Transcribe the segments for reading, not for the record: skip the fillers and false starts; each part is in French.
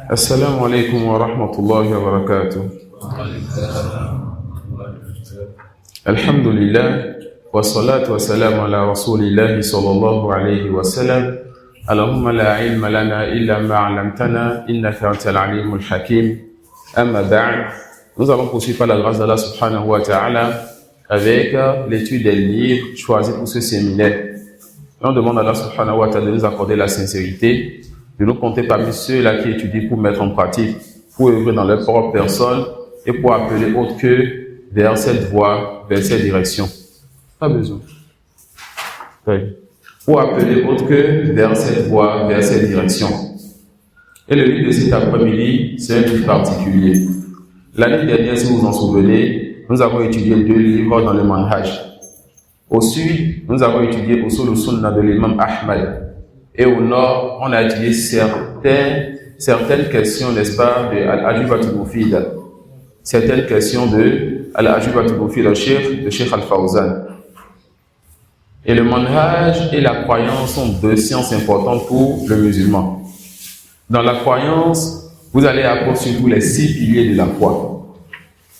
Assalamu alaikum wa rahmatullahi wa barakatuh. Alhamdulillah, wa salatu wa salam ala rasulillahi sallallahu alayhi wa sallam. Allahumma la ilma lana illa ma 'allamtana innaka antal alimul hakim. Amma ba'd, nous allons poursuivre par la grâce d'Allah subhanahu wa ta'ala avec l'étude des livres choisis pour ce séminaire. Et on demande à Allah subhanahu wa ta'ala de nous accorder la sincérité, de nous compter parmi ceux-là qui étudient pour mettre en pratique, pour œuvrer dans leur propre personne et pour appeler autre que vers cette voie, vers cette direction. Pas besoin. Oui. Pour appeler autre que vers cette voie, vers cette direction. Et le livre de cet après-midi, c'est un livre particulier. L'année dernière, si vous vous en souvenez, nous avons étudié 2 livres dans le Manhaj. Au sud, nous avons étudié Usul al-Sunnah de l'imam Ahmad. Et au nord, on a étudié certaines questions, n'est-ce pas, de Al-Ajubatul Mufida. Certaines questions de Al-Ajubatul Mufida, de Cheikh Al-Fawzan. Et le manhaj et la croyance sont 2 sciences importantes pour le musulman. Dans la croyance, vous allez apprendre surtout les 6 piliers de la foi.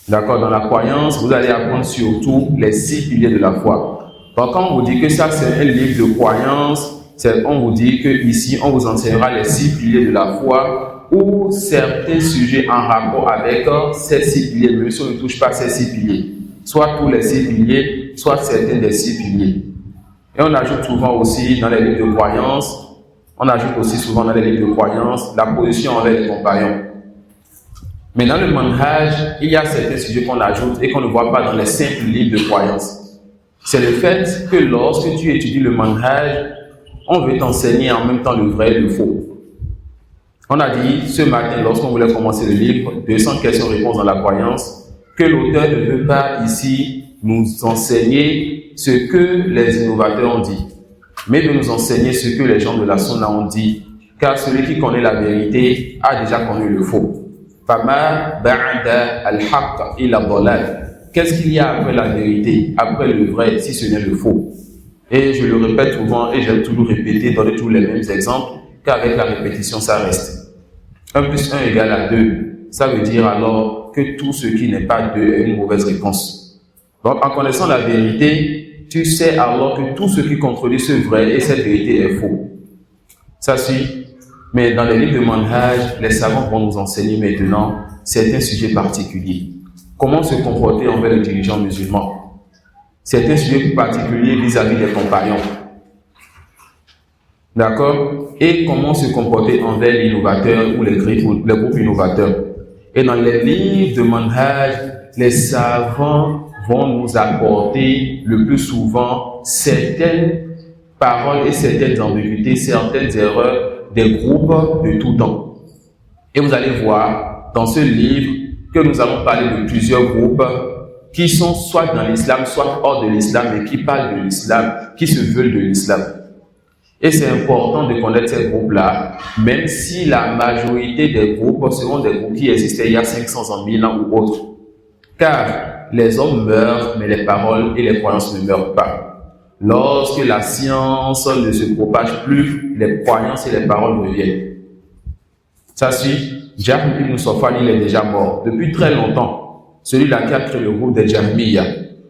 D'accord? Dans la croyance, vous allez apprendre surtout les 6 piliers de la foi. Donc, quand on vous dit que ça, c'est un livre de croyance, on vous dit que ici, on vous enseignera les 6 piliers de la foi ou certains sujets en rapport avec ces 6 piliers, même si on ne touche pas ces 6 piliers. Soit tous les 6 piliers, soit certains des 6 piliers. Et on ajoute souvent aussi dans les livres de croyance, la position envers les compagnons. Mais dans le manhaj, il y a certains sujets qu'on ajoute et qu'on ne voit pas dans les simples livres de croyance. C'est le fait que lorsque tu étudies le manhaj, on veut t'enseigner en même temps le vrai et le faux. On a dit ce matin, lorsqu'on voulait commencer le livre, 200 questions-réponses dans la croyance, que l'auteur ne veut pas ici nous enseigner ce que les innovateurs ont dit, mais veut nous enseigner ce que les gens de la Sunna ont dit, car celui qui connaît la vérité a déjà connu le faux. Fama ba'da al-haqq illa dalal. Qu'est-ce qu'il y a après la vérité, après le vrai, si ce n'est le faux? Et je le répète souvent, et j'aime toujours répéter, donner tous les mêmes exemples, qu'avec la répétition, ça reste. 1 plus 1 égale à 2. Ça veut dire alors que tout ce qui n'est pas 2 est une mauvaise réponse. Donc, en connaissant la vérité, tu sais alors que tout ce qui contredit ce vrai et cette vérité est faux. Ça suit. Mais dans les livres de manhaj, les savants vont nous enseigner maintenant certains sujets particuliers. Comment se comporter envers les dirigeants musulmans. Certains sujets particuliers vis-à-vis des compagnons. D'accord? Et comment se comporter envers l'innovateur ou les groupes innovateurs. Et dans les livres de manhaj, les savants vont nous apporter le plus souvent certaines paroles et certaines ambiguïtés, certaines erreurs des groupes de tout temps. Et vous allez voir dans ce livre que nous allons parler de plusieurs groupes qui sont soit dans l'islam, soit hors de l'islam, et qui parlent de l'islam, qui se veulent de l'islam. Et c'est important de connaître ces groupes-là, même si la majorité des groupes seront des groupes qui existaient il y a 500 ans, 1000 ans ou autres. Car les hommes meurent, mais les paroles et les croyances ne meurent pas. Lorsque la science ne se propage plus, les croyances et les paroles reviennent. Ça suit. Jahm ibn Safwan, il est déjà mort depuis très longtemps. Celui-là qui a créé le groupe des Jahmiya.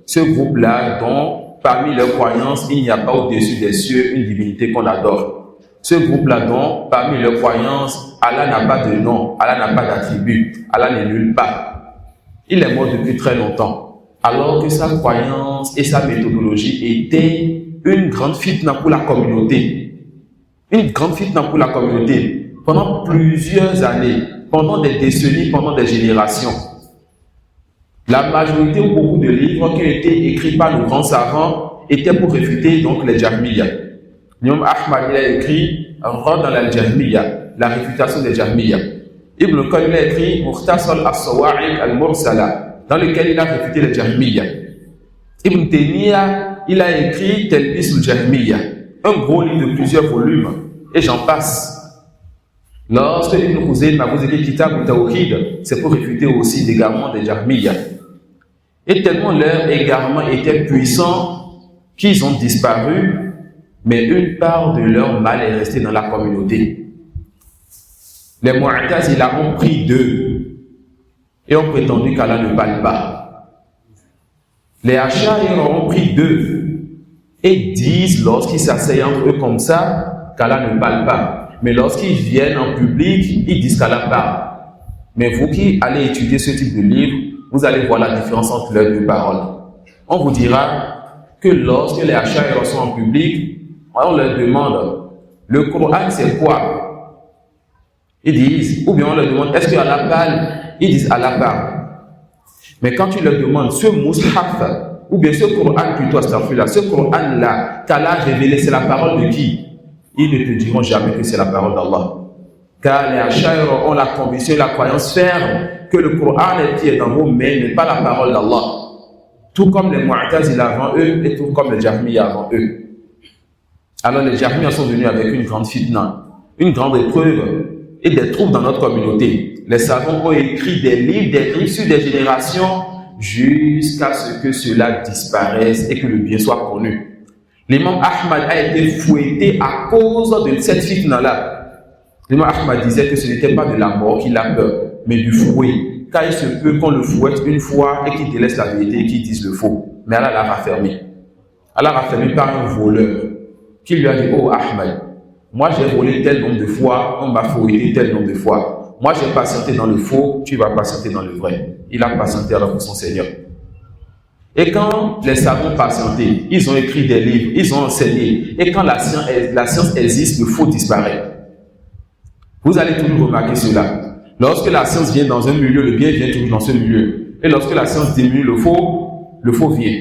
Ce groupe-là, dont parmi leurs croyances, il n'y a pas au-dessus des cieux une divinité qu'on adore. Ce groupe-là, dont parmi leurs croyances, Allah n'a pas de nom, Allah n'a pas d'attribut, Allah n'est nulle part. Il est mort depuis très longtemps. Alors que sa croyance et sa méthodologie étaient une grande fitna pour la communauté. Une grande fitna pour la communauté. Pendant plusieurs années, pendant des décennies, pendant des générations. La majorité ou beaucoup de livres qui ont été écrits par nos grands savants étaient pour réfuter donc les Jahmiya. L'imam Ahmad il a écrit Rad al-Jahmiya, la réfutation des Jahmiya. Ibn Qayyim a écrit Mukhtasar as-Sawa'iq al-Mursala, dans lequel il a réfuté les Jahmiya. Ibn Taymiyyah, il a écrit Talbis al-Jahmiya, un gros livre de plusieurs volumes, et j'en passe. Lorsque Ibn Khuzaymah a écrit Kitab al-Tawhid, c'est pour réfuter aussi l'égarement des Jahmiya. Et tellement leur égarement était puissant qu'ils ont disparu, mais une part de leur mal est restée dans la communauté. Les Mu'tazila ont pris d'eux et ont prétendu qu'Allah ne parle pas. Les Ash'ari ont pris d'eux et disent, lorsqu'ils s'asseyent entre eux comme ça, qu'Allah ne parle pas. Mais lorsqu'ils viennent en public, ils disent qu'Allah parle. Mais vous qui allez étudier ce type de livre, vous allez voir la différence entre leurs deux paroles. On vous dira que lorsque les Ash'ari sont en public, on leur demande, le Coran c'est quoi? Ils disent, ou bien on leur demande, est-ce que Allah parle? Ils disent, Allah parle. Mais quand tu leur demandes, ce mushaf, ou bien ce Coran plutôt, astaghfirullah, ce Coran-là, qu'Allah a révélé, c'est la parole de qui? Ils ne te diront jamais que c'est la parole d'Allah. Car les Ash'ari ont la conviction et la croyance ferme que le Coran qui est dans vos mains n'est pas la parole d'Allah. Tout comme les Mu'tazila avant eux et tout comme les Jahmiya avant eux. Alors les Jahmiya sont venus avec une grande fitna, une grande épreuve et des troubles dans notre communauté. Les savants ont écrit des livres sur des générations jusqu'à ce que cela disparaisse et que le bien soit connu. L'imam Ahmad a été fouetté à cause de cette fitna-là. L'imam Ahmad disait que ce n'était pas de la mort qu'il a peur, mais du fouet. Car il se peut qu'on le fouette une fois et qu'il délaisse la vérité et qu'il dise le faux. Mais Allah l'a raffermi. Allah l'a raffermi par un voleur qui lui a dit, oh Ahmad, moi j'ai volé tel nombre de fois, on m'a fouetté tel nombre de fois. Moi j'ai patienté dans le faux, tu vas patienter dans le vrai. Il a patienté alors pour son Seigneur. Et quand les savants patientaient, ils ont écrit des livres, ils ont enseigné. Et quand la science existe, le faux disparaît. Vous allez toujours remarquer cela. Lorsque la science vient dans un milieu, le bien vient toujours dans ce milieu. Et lorsque la science diminue le faux vient.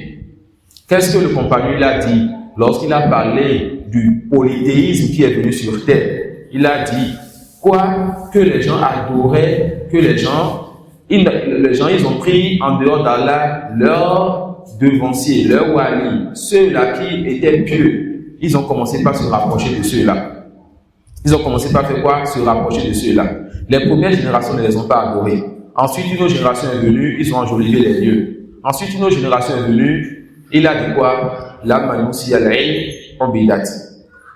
Qu'est-ce que le compagnon il a dit lorsqu'il a parlé du polythéisme qui est venu sur terre? Il a dit quoi? Que les gens adoraient, que les gens ils ont pris en dehors d'Allah leurs devanciers, leurs wali, ceux-là qui étaient pieux. Ils ont commencé par se rapprocher de ceux-là. Ils ont commencé par faire quoi? Se rapprocher de ceux-là. Les premières générations ne les ont pas adorés. Ensuite, une autre génération est venue, ils ont enjolivé les lieux. Ensuite, une autre génération est venue, il a dit quoi? La manusi al-ilm ubidat.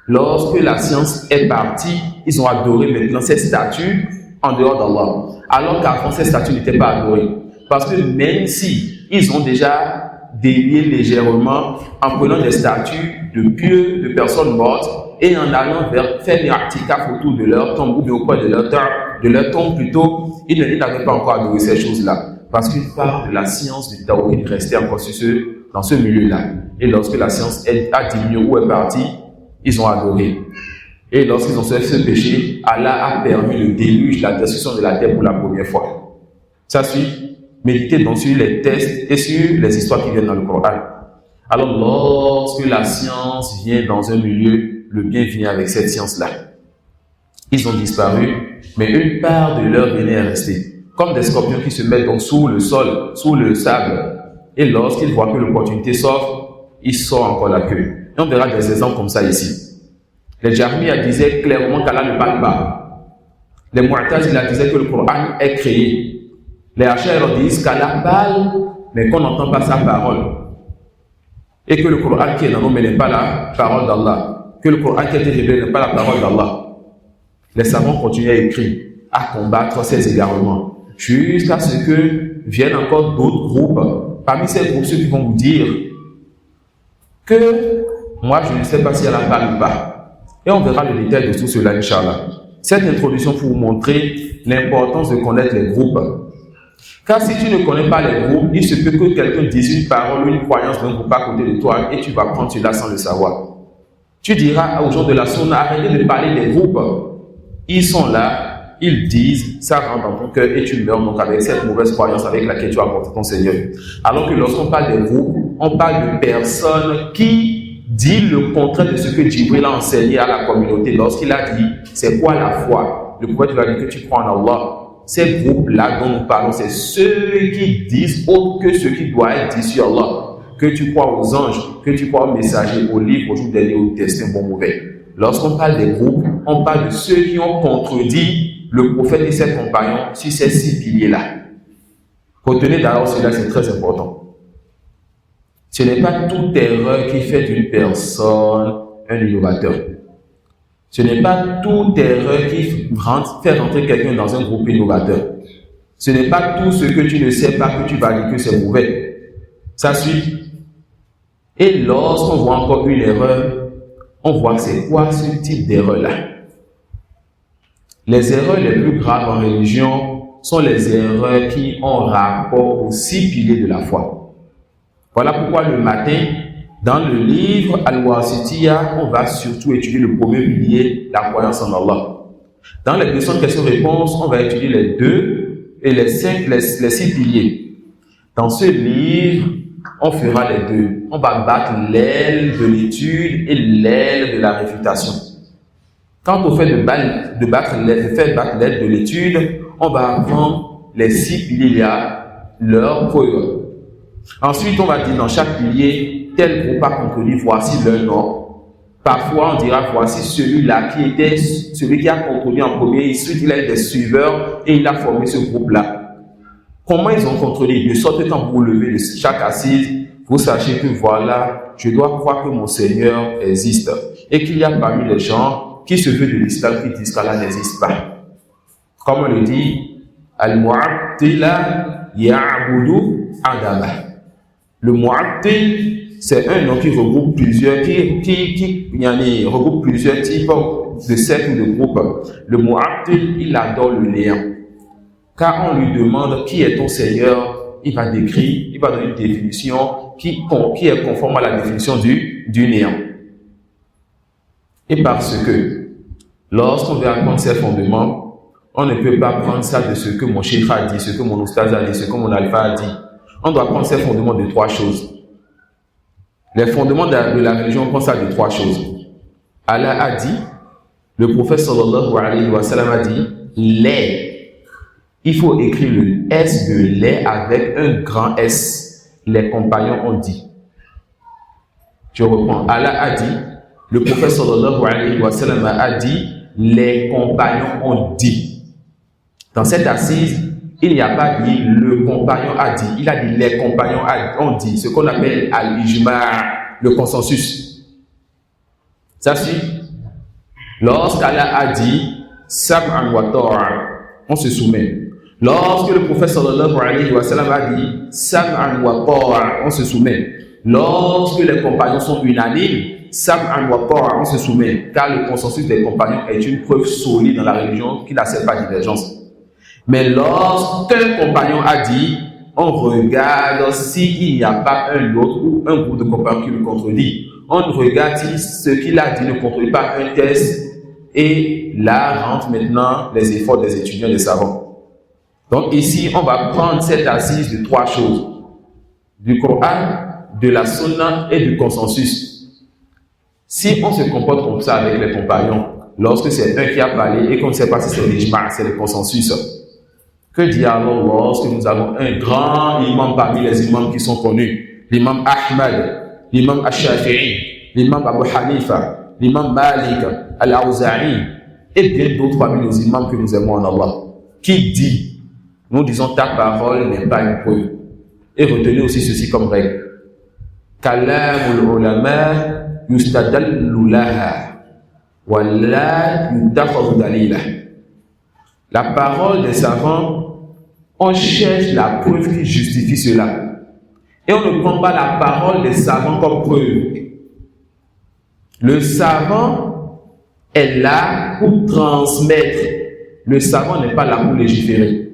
Lorsque la science est partie, ils ont adoré maintenant ces statues en dehors d'Allah. Alors qu'avant, ces statues n'étaient pas adorées. Parce que même si ils ont déjà dévié légèrement en prenant des statues de pieux, de personnes mortes, et en allant vers faire des i'tikaf autour de leur tombe ou bien auprès de leur tombe plutôt, ils n'avaient pas encore adoré ces choses-là. Parce qu'une part de la science du tawhid restait encore dans ce milieu-là. Et lorsque la science a diminué ou est partie, ils ont adoré. Et lorsqu'ils ont fait ce péché, Allah a permis le déluge, la destruction de la terre pour la première fois. Ça suit, méditez donc sur les tests et sur les histoires qui viennent dans le Coran. Alors lorsque la science vient dans un milieu, le bien vient avec cette science-là. Ils ont disparu, mais une part de leur bien est restée. Comme des scorpions qui se mettent donc sous le sol, sous le sable. Et lorsqu'ils voient que l'opportunité s'offre, ils sortent encore la queue. Et on verra des exemples comme ça ici. Les Jahmiya disaient clairement qu'Allah ne parle pas. Les Mu'tazila disaient que le Coran est créé. Les Ash'ari disent qu'Allah parle, mais qu'on n'entend pas sa parole. Et que le Coran qui est dans nous n'est pas la parole d'Allah. Que le Coran qui a été révélé n'est pas la parole d'Allah. Les savants continuent à écrire, à combattre ces égarements, jusqu'à ce que viennent encore d'autres groupes. Parmi ces groupes, ceux qui vont vous dire que moi je ne sais pas si Allah parle ou pas. Et on verra le détail de tout cela, Inch'Allah. Cette introduction pour vous montrer l'importance de connaître les groupes. Car si tu ne connais pas les groupes, il se peut que quelqu'un dise une parole ou une croyance d'un groupe à côté de toi et tu vas prendre cela sans le savoir. Tu diras aux gens de la Sunna, arrêtez de parler des groupes. Ils sont là, ils disent, ça rentre dans ton cœur et tu meurs donc avec cette mauvaise croyance avec laquelle tu as porté ton Seigneur. Alors que lorsqu'on parle des groupes, on parle de personnes qui disent le contraire de ce que Jibril a enseigné à la communauté. Lorsqu'il a dit, c'est quoi la foi? Le prophète lui a dit que tu crois en Allah. Ces groupes-là dont nous parlons, c'est ceux qui disent autre que ce qui doit être dit sur Allah. Que tu crois aux anges, que tu crois aux messagers, aux livres, aux jours derniers, au destin bon mauvais. Lorsqu'on parle des groupes, on parle de ceux qui ont contredit le prophète et ses compagnons sur ces 6 piliers-là. Retenez d'ailleurs cela, c'est très important. Ce n'est pas toute erreur qui fait d'une personne un innovateur. Ce n'est pas toute erreur qui fait rentrer quelqu'un dans un groupe innovateur. Ce n'est pas tout ce que tu ne sais pas que tu vas dire que c'est mauvais. Ça suit. Et lorsqu'on voit encore une erreur, on voit c'est quoi ce type d'erreur-là. Les erreurs les plus graves en religion sont les erreurs qui ont rapport aux 6 piliers de la foi. Voilà pourquoi le matin, dans le livre Al-Wasitiyya, on va surtout étudier le premier pilier, la croyance en Allah. Dans les leçons de questions-réponses, on va étudier les 2 et les 6 piliers. Dans ce livre, on fera les 2. On va battre l'aile de l'étude et l'aile de la réfutation. Quant au fait de faire battre l'aile de l'étude, on va apprendre les 6 piliers là, leur preuve. Ensuite, on va dire dans chaque pilier, tel groupe a contredit, voici leur nom. Parfois, on dira, voici celui-là qui était celui qui a contredit en premier, ensuite il a des suiveurs et il a formé ce groupe-là. Comment ils ont contredit? De sorte que quand vous levez de chaque assise, vous sachez que voilà, je dois croire que mon Seigneur existe et qu'il y a parmi les gens qui se veulent de l'islam qui disent qu'Allah n'existe pas. Comme on le dit, Al-Mu'attila ya'budu adama. Le Mu'attil, c'est un nom qui regroupe plusieurs, regroupe plusieurs types de sectes ou de groupes. Le Mu'attil, il adore le néant. Car on lui demande qui est ton Seigneur, il va décrire, il va donner une définition qui est conforme à la définition du néant. Et parce que, lorsqu'on veut apprendre ces fondements, on ne peut pas prendre ça de ce que mon cheikh a dit, ce que mon oustaz a dit, ce que mon alpha a dit. On doit prendre ces fondements de 3 choses. Les fondements de la religion, on prend ça de 3 choses. Allah a dit, le prophète sallallahu alayhi wa sallam a dit, les. Il faut écrire le S de les avec un grand S. Les compagnons ont dit. Je reprends. Allah a dit, le prophète sallallahu alayhi wa sallam a dit, les compagnons ont dit. Dans cette assise, il n'y a pas dit le compagnon a dit, il a dit les compagnons ont dit, ce qu'on appelle al-ijma', le consensus. Ça suit. Lorsqu'Allah a dit sab'an wa ta'a, on se soumet. Lorsque le prophète sallallahu alayhi wa sallam a dit sab'an wa ta'a, on se soumet. Lorsque les compagnons sont unanimes, sab'an wa ta'a, on se soumet. Car le consensus des compagnons est une preuve solide dans la religion qui n'accepte pas de divergence. Mais lorsqu'un compagnon a dit, on regarde s'il n'y a pas un autre ou un groupe de compagnons qui le contredit. On regarde si ce qu'il a dit ne contredit pas un test. Et là rentrent maintenant les efforts des étudiants, des savants. Donc ici, on va prendre cette assise de 3 choses. Du Coran, de la Sunna et du consensus. Si on se comporte comme ça avec les compagnons, lorsque c'est un qui a parlé et qu'on ne sait pas si c'est l'ijma', c'est le consensus, que dit alors lorsque nous avons un grand imam parmi les imams qui sont connus, l'imam Ahmad, l'imam Ash-Shafi'i, l'imam Abu Hanifa, l'imam Malik, Al-Awza'i et bien d'autres parmi les imams que nous aimons en Allah, qui dit, nous disons ta parole n'est pas une preuve. Et retenez aussi ceci comme règle. Kalamul ulama yustadallu laha wa la yutakhadhu dalila. La parole des savants, on cherche la preuve qui justifie cela. Et on ne prend pas la parole des savants comme preuve. Le savant est là pour transmettre. Le savant n'est pas là pour légiférer.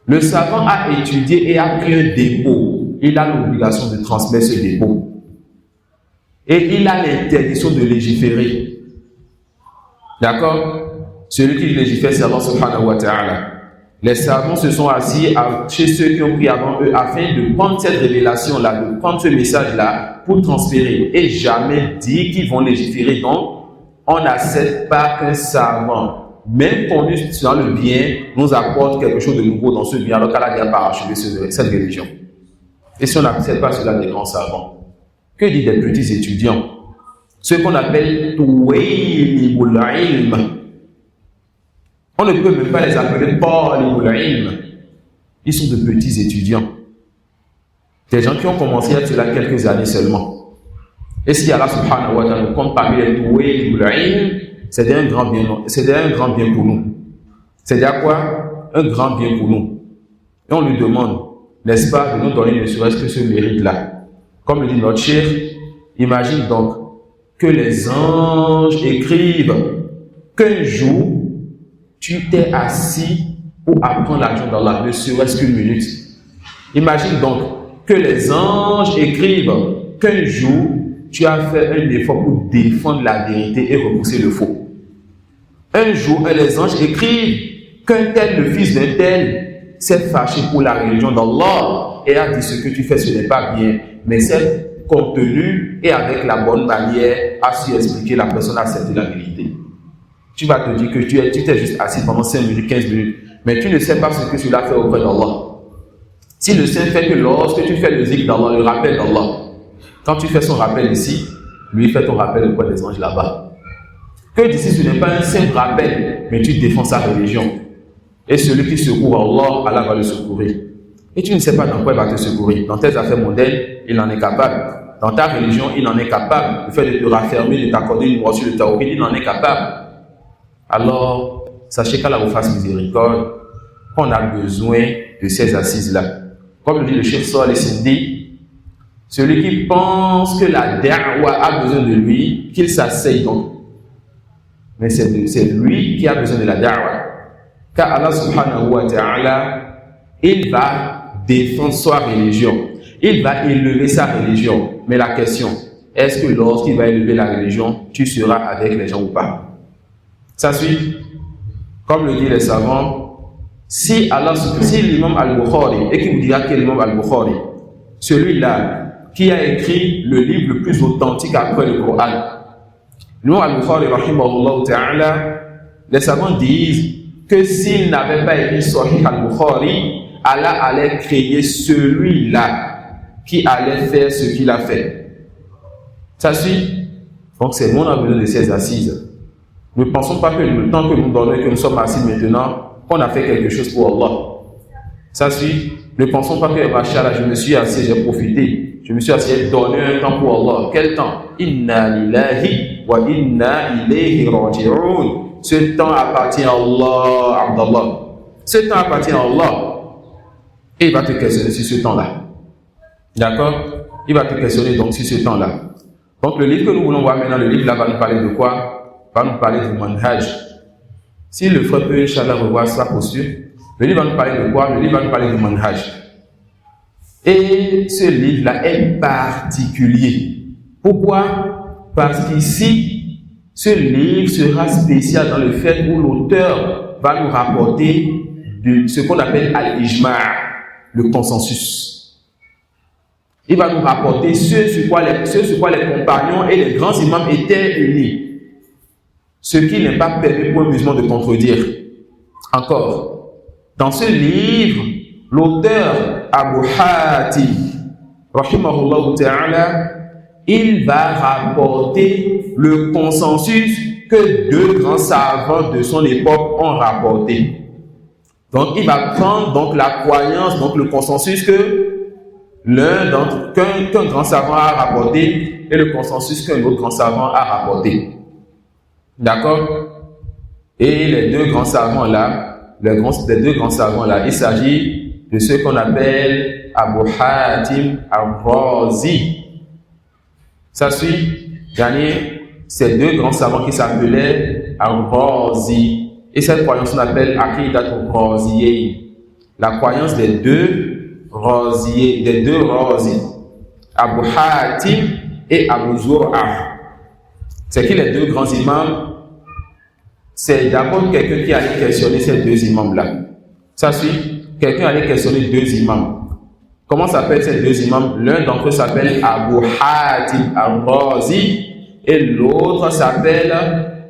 Le savant a étudié et a pris un dépôt. Il a l'obligation de transmettre ce dépôt. Et il a l'interdiction de légiférer. D'accord? Celui qui légifère, c'est Allah subhanahu wa ta'ala. Les savants se sont assis chez ceux qui ont pris avant eux afin de prendre cette révélation-là, de prendre ce message-là pour transférer et jamais dire qu'ils vont légiférer. Donc, on n'accepte pas qu'un savant, même connu dans le bien, nous apporte quelque chose de nouveau dans ce bien alors qu'Allah a déjà parachevé cette religion. Et si on n'accepte pas cela des grands savants, que dit des petits étudiants? Ceux qu'on appelle Tuwaylibul ilm. On ne peut même pas les appeler Talibul ilm. Ils sont de petits étudiants. Des gens qui ont commencé à cela quelques années seulement. Et si Allah subhanahu wa ta'ala nous compte parmi les doués du ilm, c'est un grand bien pour nous. C'est-à-dire quoi? Un grand bien pour nous. Et on lui demande, n'est-ce pas, de nous donner ne serait-ce que ce mérite-là. Comme le dit notre cheikh, imagine donc que les anges écrivent qu'un jour, tu t'es assis pour apprendre l'argent d'Allah, ne serait-ce qu'une minute. Imagine donc que les anges écrivent qu'un jour, tu as fait un effort pour défendre la vérité et repousser le faux. Un jour, les anges écrivent qu'un tel, le fils d'un tel, s'est fâché pour la religion d'Allah et a dit ce que tu fais, ce n'est pas bien, mais c'est contenu et avec la bonne manière a su expliquer, la personne a accepté la vérité. Tu vas te dire que tu t'es juste assis pendant 5 minutes, 15 minutes, mais tu ne sais pas ce que cela fait auprès d'Allah. Si le saint fait que lorsque tu fais le zikr d'Allah, le rappel d'Allah, quand tu fais son rappel ici, lui fait ton rappel auprès des anges là-bas. Que d'ici ce n'est pas un simple rappel, mais tu défends sa religion. Et celui qui secourt Allah, Allah va le secourir. Et tu ne sais pas dans quoi il va te secourir. Dans tes affaires mondaines, il en est capable. Dans ta religion, il en est capable. Le fait de te raffermer, de t'accorder une morsure de tawhid, il en est capable. Alors, sachez qu'Allah vous fasse miséricorde, qu'on a besoin de ces assises-là. Comme le dit le Cheikh Salih Sindi, celui qui pense que la da'wa a besoin de lui, qu'il s'asseye donc. Mais c'est lui qui a besoin de la da'wa. Car Allah subhanahu wa ta'ala, il va défendre sa religion. Il va élever sa religion. Mais la question, est-ce que lorsqu'il va élever la religion, tu seras avec les gens ou pas? Ça suit. Comme le disent les savants, si l'imam al-Bukhari, et qui vous dira quel imam al-Bukhari, celui-là qui a écrit le livre le plus authentique après le Coran, l'imam al-Bukhari, rahimahullah ta'ala, les savants disent que s'il n'avait pas écrit Sahih al-Bukhari, Allah allait créer celui-là qui allait faire ce qu'il a fait. Ça suit. Donc c'est nous, on a besoin de ces assises. Ne pensons pas que le temps que nous donnons et que nous sommes assis maintenant, qu'on a fait quelque chose pour Allah. Ça suit. Ne pensons pas que, machallah, je me suis assis, j'ai profité. Je me suis assis, j'ai donné un temps pour Allah. Quel temps? Inna lillahi wa inna ilayhi raji'un. Ce temps appartient à Allah, Abdallah. Ce temps appartient à Allah. Et il va te questionner sur ce temps-là. D'accord? Il va te questionner donc sur ce temps-là. Donc le livre que nous voulons voir maintenant, le livre là va nous parler de quoi? Va nous parler du manhaj. Si le frère peut, Inch'Allah, revoir sa posture, le livre va nous parler de quoi? Le livre va nous parler du manhaj. Et ce livre-là est particulier. Pourquoi? Parce qu'ici, ce livre sera spécial dans le fait où l'auteur va nous rapporter de ce qu'on appelle al-ijma', le consensus. Il va nous rapporter ce sur quoi les compagnons et les grands imams étaient unis. Ce qui n'est pas permis pour un musulman de contredire. Encore, dans ce livre, l'auteur Abu Hatim, rahimahullah ta'ala, il va rapporter le consensus que deux grands savants de son époque ont rapporté. Donc, il va prendre donc la croyance, donc le consensus que qu'un grand savant a rapporté et le consensus qu'un autre grand savant a rapporté. D'accord? Et les deux grands savants là, il s'agit de ceux qu'on appelle Abu Hatim al-Razi. Ça suit, ces deux grands savants qui s'appelaient al-Razi. Et cette croyance on appelle Aqidatul Raziyyin. La croyance des deux Razi, Abu Hatim et Abu Zur'a. C'est qui les deux grands imams? C'est d'abord quelqu'un qui allait questionner ces deux imams-là. Ça suit, quelqu'un allait questionner deux imams. Comment s'appellent ces deux imams? L'un d'entre eux s'appelle Abu Hatim al-Razi et l'autre s'appelle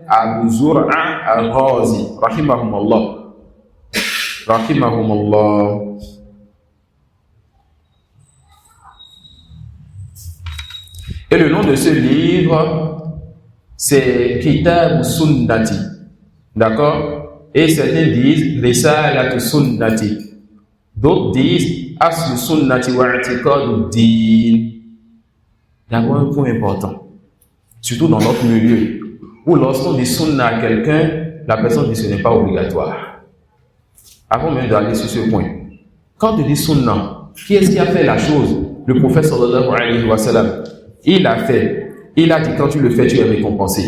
Abu Zur'a al-Razi. Rahimahumallah. Rahimahumallah. Et le nom de ce livre, c'est Kitab Sunnati. D'accord? Et certains disent Risalatu Sunnati. D'autres disent Aslu Sunnati wa i'tiqadu din. D'abord, un point important, surtout dans notre milieu, où lorsqu'on dit sunna à quelqu'un, la personne dit ce n'est pas obligatoire. Avant même d'aller sur ce point, quand tu dis sunna, qui est-ce qui a fait la chose? Le prophète sallallahu alayhi wa sallam, il a fait. Il a dit quand tu le fais, tu es récompensé.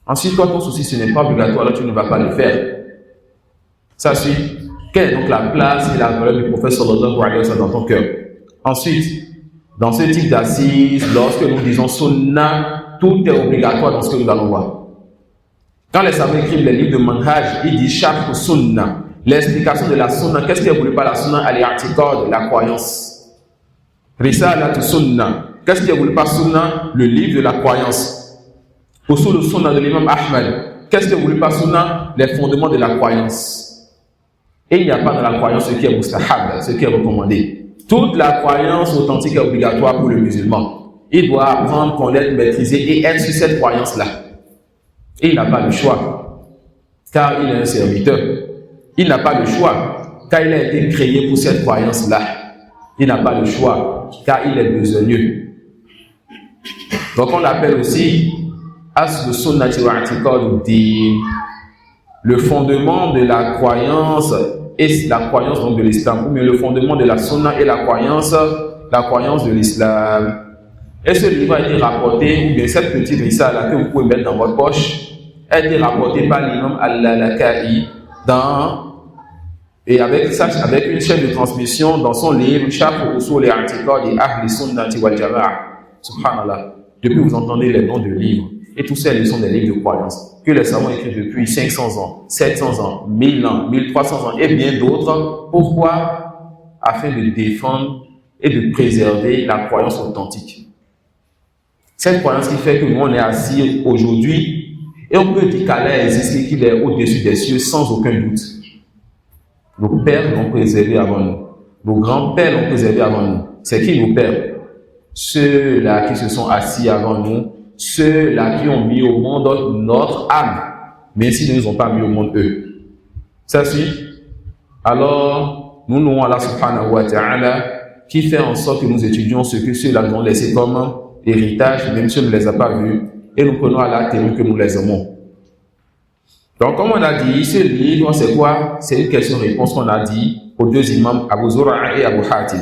Ensuite, toi, ton souci, ce n'est pas obligatoire, alors tu ne vas pas le faire. Ça suit. Quelle est donc la place et la valeur du prophète sallallahu alayhi wa sallam dans ton cœur? Ensuite, dans ce type d'assises, lorsque nous disons sunna, tout est obligatoire dans ce que nous allons voir. Quand les savants écrivent les livres de manhaj, ils disent chaque sunna. L'explication de la sunna, qu'est-ce qui est voulu par la sunna? Al-i'tiqad, la croyance. Risalat sunna. Qu'est-ce qui est voulu par sunna? Le livre de la croyance. Usul sunna de l'imam Ahmad. Qu'est-ce qui est voulu par sunna? Les fondements de la croyance. Et il n'y a pas dans la croyance ce qui est mustahab, ce qui est recommandé. Toute la croyance authentique est obligatoire pour le musulman. Il doit apprendre, connaître, maîtriser et être sur cette croyance-là. Et il n'a pas le choix, car il est un serviteur. Il n'a pas le choix, car il a été créé pour cette croyance-là. Il n'a pas le choix, car il est besogneux. Donc on l'appelle aussi Aslu Sunnati wa I'tiqaduddin, le fondement de la croyance et la croyance donc de l'islam, ou bien le fondement de la sunna et la croyance de l'islam. Et ce livre a été rapporté, ou bien cette petite risala que vous pouvez mettre dans votre poche, a été rapporté par l'imam Al-Lalaka'i et avec une chaîne de transmission dans son livre Sharh Usul I'tiqad Ahli Sunnati wal Jama'a. Subhanallah. Depuis vous entendez les noms de livres, et tous ces livres sont des livres de croyance que les savants écrivent depuis 500 ans, 700 ans, 1000 ans, 1300 ans et bien d'autres. Pourquoi? Afin de défendre et de préserver la croyance authentique. Cette croyance qui fait que nous on est assis aujourd'hui et on peut dire qu'Allah existe et qu'il est au-dessus des cieux sans aucun doute. Nos pères l'ont préservé avant nous. Nos grands-pères l'ont préservé avant nous. C'est qui nos pères? Ceux-là qui se sont assis avant nous, ceux-là qui ont mis au monde notre âme, mais s'ils ne nous ont pas mis au monde eux. Ça suit. Alors, nous louons Allah subhanahu wa ta'ala qui fait en sorte que nous étudions ce que ceux-là nous ont laissé comme héritage, même si on ne les a pas vus, et nous prenons Allah témoin que nous les aimons. Donc, comme on a dit, ce livre, c'est quoi? C'est une question-réponse qu'on a dit aux deux imams, Abu Zur'a et Abu Hatim.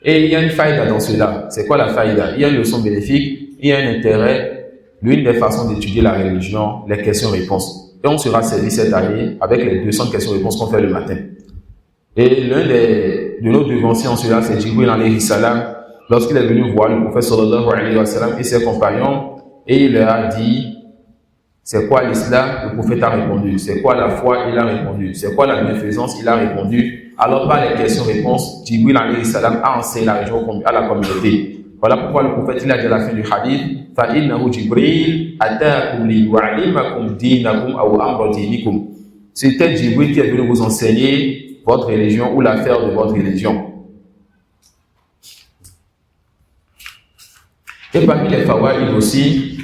Et il y a une faïda dans cela. C'est quoi la faïda? Il y a une leçon bénéfique, il y a un intérêt, l'une des façons d'étudier la religion, les questions-réponses. Et on sera servi cette année avec les 200 questions-réponses qu'on fait le matin. Et l'un de nos devanciers en cela, c'est Jibril alayhi salam, lorsqu'il est venu voir le prophète sallallahu alayhi wa sallam et ses compagnons, et il leur a dit, c'est quoi l'islam? Le prophète a répondu. C'est quoi la foi? Il a répondu. C'est quoi la bienfaisance? Il a répondu. Alors par les questions-réponses, Jibril alayhi salam a enseigné la religion à la communauté. Voilà pourquoi le prophète il a dit à la fin du hadith, فَإِنَّهُ جِبْرِيلٌ أَتَاكُمْ لِيُعَلِّمَكُمْ دِينَكُمْ أَوْ أَمْرَ دِينِكُمْ. C'était Jibril qui est venu vous enseigner votre religion ou l'affaire de votre religion. Et parmi les fawaïd aussi,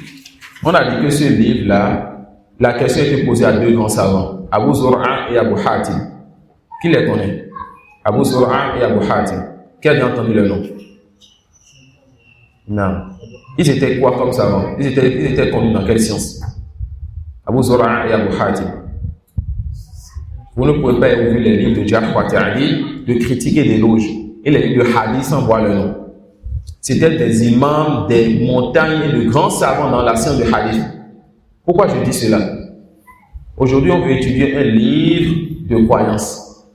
on a dit que ce livre-là, la question a été posée à deux grands savants, Abu Zur'a et Abu Hatim. Qui les connaît? Abu Zur'a et Abu Hatim. Qui a bien entendu le nom? Non. Ils étaient quoi comme savants? Ils étaient connus dans quelle science? Abu Zur'a et Abu Hatim. Vous ne pouvez pas ouvrir les livres de Jarh wa Ta'dil, de critique et d'éloge, et les livres de hadith sans voir le nom. C'était des imams, des montagnes et de grands savants dans la science de hadith. Pourquoi je dis cela? Aujourd'hui, on veut étudier un livre de croyance,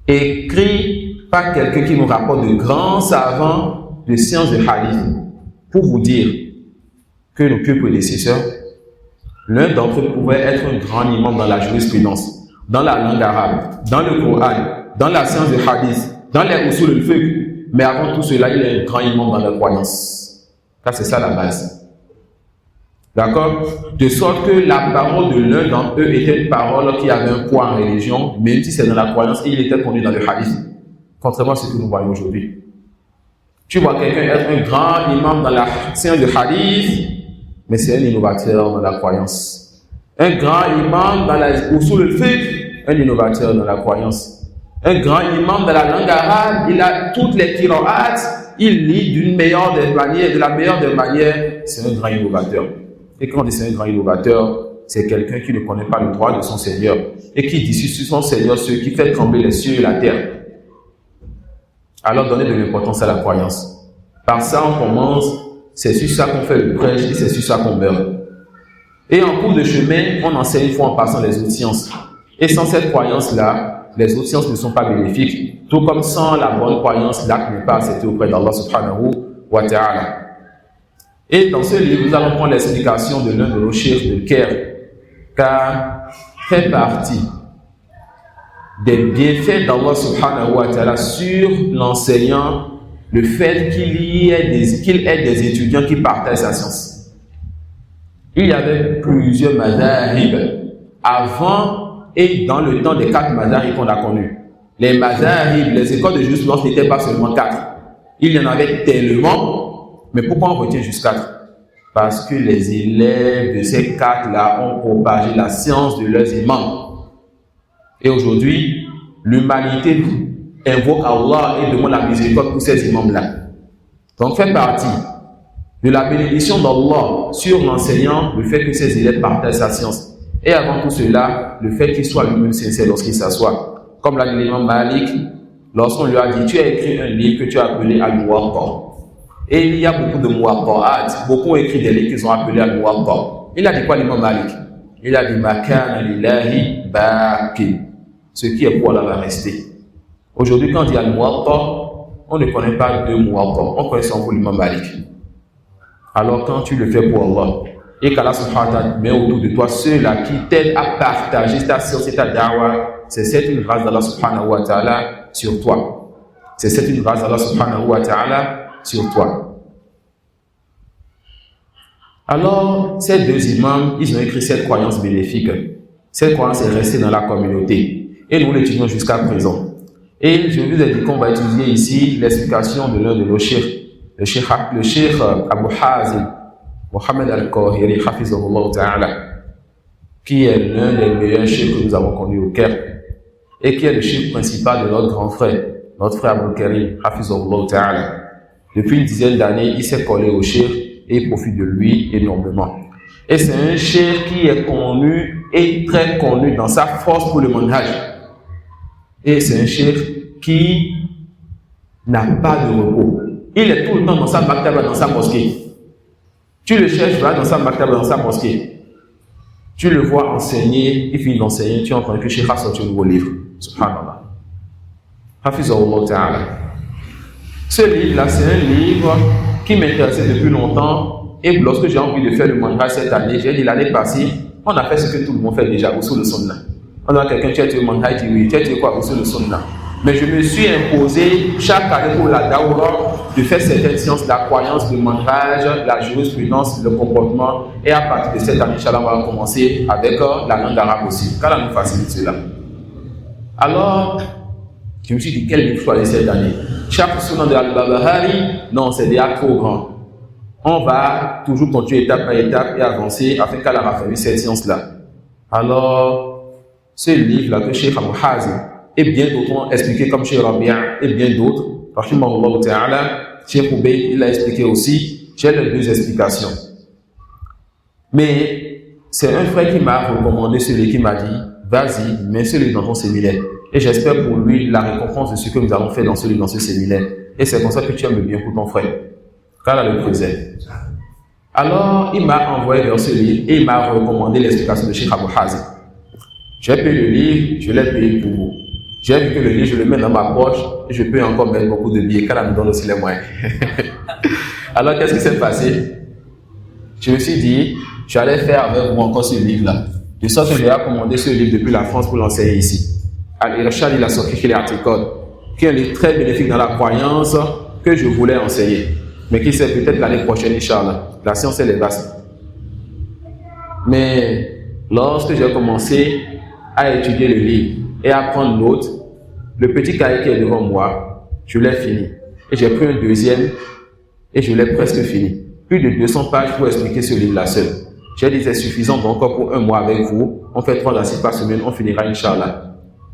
écrit par quelqu'un qui nous rapporte de grands savants de sciences de hadith, pour vous dire que nos pieux prédécesseurs, l'un d'entre eux pouvait être un grand imam dans la jurisprudence, dans la langue arabe, dans le Coran, dans la science de hadith, dans les usul al-fiqh, mais avant tout cela, il est un grand imam dans la croyance. Ça, c'est ça la base. D'accord? De sorte que la parole de l'un d'entre eux était une parole qui avait un poids en religion, même si c'est dans la croyance, et il était connu dans le hadith. Contrairement à ce que nous voyons aujourd'hui. Tu vois quelqu'un être un grand imam dans la science de hadith, mais c'est un innovateur dans la croyance. Un grand imam dans la usul al-fiqh, un innovateur dans la croyance. Un grand imam de la langue arabe, il a toutes les qira'at, il lit d'une meilleure des manières, de la meilleure des manières, c'est un grand innovateur. Et quand on dit c'est un grand innovateur, c'est quelqu'un qui ne connaît pas le droit de son Seigneur et qui dit sur son Seigneur ce qui fait trembler les cieux et la terre. Alors donnez de l'importance à la croyance. Par ça on commence, c'est sur ça qu'on fait le prêche et c'est sur ça qu'on meurt. Et en cours de chemin, on enseigne une fois en passant les autres sciences. Et sans cette croyance-là, les autres sciences ne sont pas bénéfiques. Tout comme sans la bonne croyance, l'acte n'est pas accepté auprès d'Allah subhanahu wa ta'ala. Et dans ce livre, nous allons prendre l'explication de l'un de nos chefs de Caire, car fait partie des bienfaits d'Allah subhanahu wa ta'ala sur l'enseignant, le fait qu'il ait des étudiants qui partagent sa science. Il y avait plusieurs madhahib avant et dans le temps des 4 madhahib qu'on a connus. Les madhahib, les écoles de jurisprudence n'étaient pas seulement 4. Il y en avait tellement, mais pourquoi on retient juste 4? Parce que les élèves de ces 4-là ont propagé la science de leurs imams. Et aujourd'hui, l'humanité invoque Allah et demande la miséricorde pour ces imams-là. Donc, fait partie de la bénédiction d'Allah sur l'enseignant, le fait que ses élèves partagent sa science. Et avant tout cela, le fait qu'il soit lui-même sincère lorsqu'il s'assoit. Comme l'a dit l'imam Malik, lorsqu'on lui a dit, tu as écrit un livre que tu as appelé Al-Muwatta. Et il y a beaucoup de Muwatta'at, beaucoup ont écrit des livres qu'ils ont appelés Al-Muwatta. Il a dit quoi l'imam Malik? Il a dit, Makana lillahi baqi. Ce qui est pour Allah va rester. Aujourd'hui, quand il y a Al-Muwatta, on ne connaît pas de Muwatta, on connaît son l'imam Malik. Alors quand tu le fais pour Allah, et qu'Allah subhanahu wa ta'ala met autour de toi ceux-là qui t'aident à partager ta science et ta da'wah, c'est cette une grâce d'Allah subhanahu wa ta'ala sur toi. C'est cette une grâce d'Allah subhanahu wa ta'ala sur toi. Alors, ces 2 imams, ils ont écrit cette croyance bénéfique. Cette croyance est restée dans la communauté. Et nous l'étudions jusqu'à présent. Et je vous ai dit qu'on va étudier ici l'explication de l'un de nos chefs. Le cheikh Abu Hazim, Mohamed Al-Qahiri, Hafizahullah Ta'ala, qui est l'un des meilleurs cheikhs que nous avons connus au Caire, et qui est le cheikh principal de notre grand frère, notre frère Abou Karim, Hafizahullah Ta'ala. Depuis une dizaine d'années, il s'est collé au cheikh et il profite de lui énormément. Et c'est un cheikh qui est connu et très connu dans sa force pour le manhaj. Et c'est un cheikh qui n'a pas de repos. Il est tout le temps dans sa maktaba, dans sa mosquée. Tu le cherches, va dans sa maktaba, dans sa mosquée. Tu le vois enseigner, il finit d'enseigner, tu entends que le cheikh a sorti un nouveau livre. Subhanallah. Hafizahullah Ta'ala. Ce livre-là, c'est un livre qui m'intéressait depuis longtemps. Et lorsque j'ai envie de faire le manhaj cette année, j'ai dit l'année passée, on a fait ce que tout le monde fait déjà, usul al-sunnah. On a quelqu'un qui a tué le manhaj, dit oui, tu as tué quoi, usul al-sunnah. Mais je me suis imposé chaque année pour la Daoura de faire certaines sciences, la croyance, le manhaj, la jurisprudence, le comportement. Et à partir de cette année, Inch'Allah, on va commencer avec la langue arabe aussi. Qu'Allah nous facilite cela. Alors, je me suis dit, quel livre choisir cette année? Chaque sunnah de Al-Barbahari, non, c'est déjà trop grand. On va toujours continuer étape par étape et avancer afin qu'Allah raffermisse cette science-là. Alors, ce livre-là que Cheikh Abu Hazim et bien d'autres ont expliqué comme Cheikh Rabia et bien d'autres, Rahimahullah Ta'ala, Cheikh Oubey, il a expliqué aussi, j'ai les 2 explications. Mais c'est un frère qui m'a recommandé celui qui m'a dit, vas-y, mets celui dans ton séminaire. Et j'espère pour lui la récompense de ce que nous avons fait dans ce séminaire. Et c'est comme ça que tu aimes bien pour ton frère. Qu'Allah le préserve. Alors, il m'a envoyé vers ce livre et il m'a recommandé l'explication de Cheikh Abu Hazim. J'ai payé le livre, je l'ai payé pour vous. J'ai vu que le livre, je le mets dans ma poche et je peux encore mettre beaucoup de billets. Qu'Allah me donne aussi les moyens. Alors, qu'est-ce qui s'est passé? Je me suis dit, j'allais faire avec vous encore ce livre-là. De sorte que j'ai commandé ce livre depuis la France pour l'enseigner ici. Al-Irshad ila Sahih al-I'tiqad, qui est un livre très bénéfique dans la croyance que je voulais enseigner. Mais qui sait, peut-être l'année prochaine, Inch'Allah. La science, elle est vaste. Mais lorsque j'ai commencé à étudier le livre et à prendre note, le petit cahier qui est devant moi, je l'ai fini. Et j'ai pris un deuxième et je l'ai presque fini. Plus de 200 pages pour expliquer ce livre-là seul. J'ai dit, c'est suffisant donc pour un mois avec vous. On fait 3 à 6 par semaine, on finira, Inch'Allah.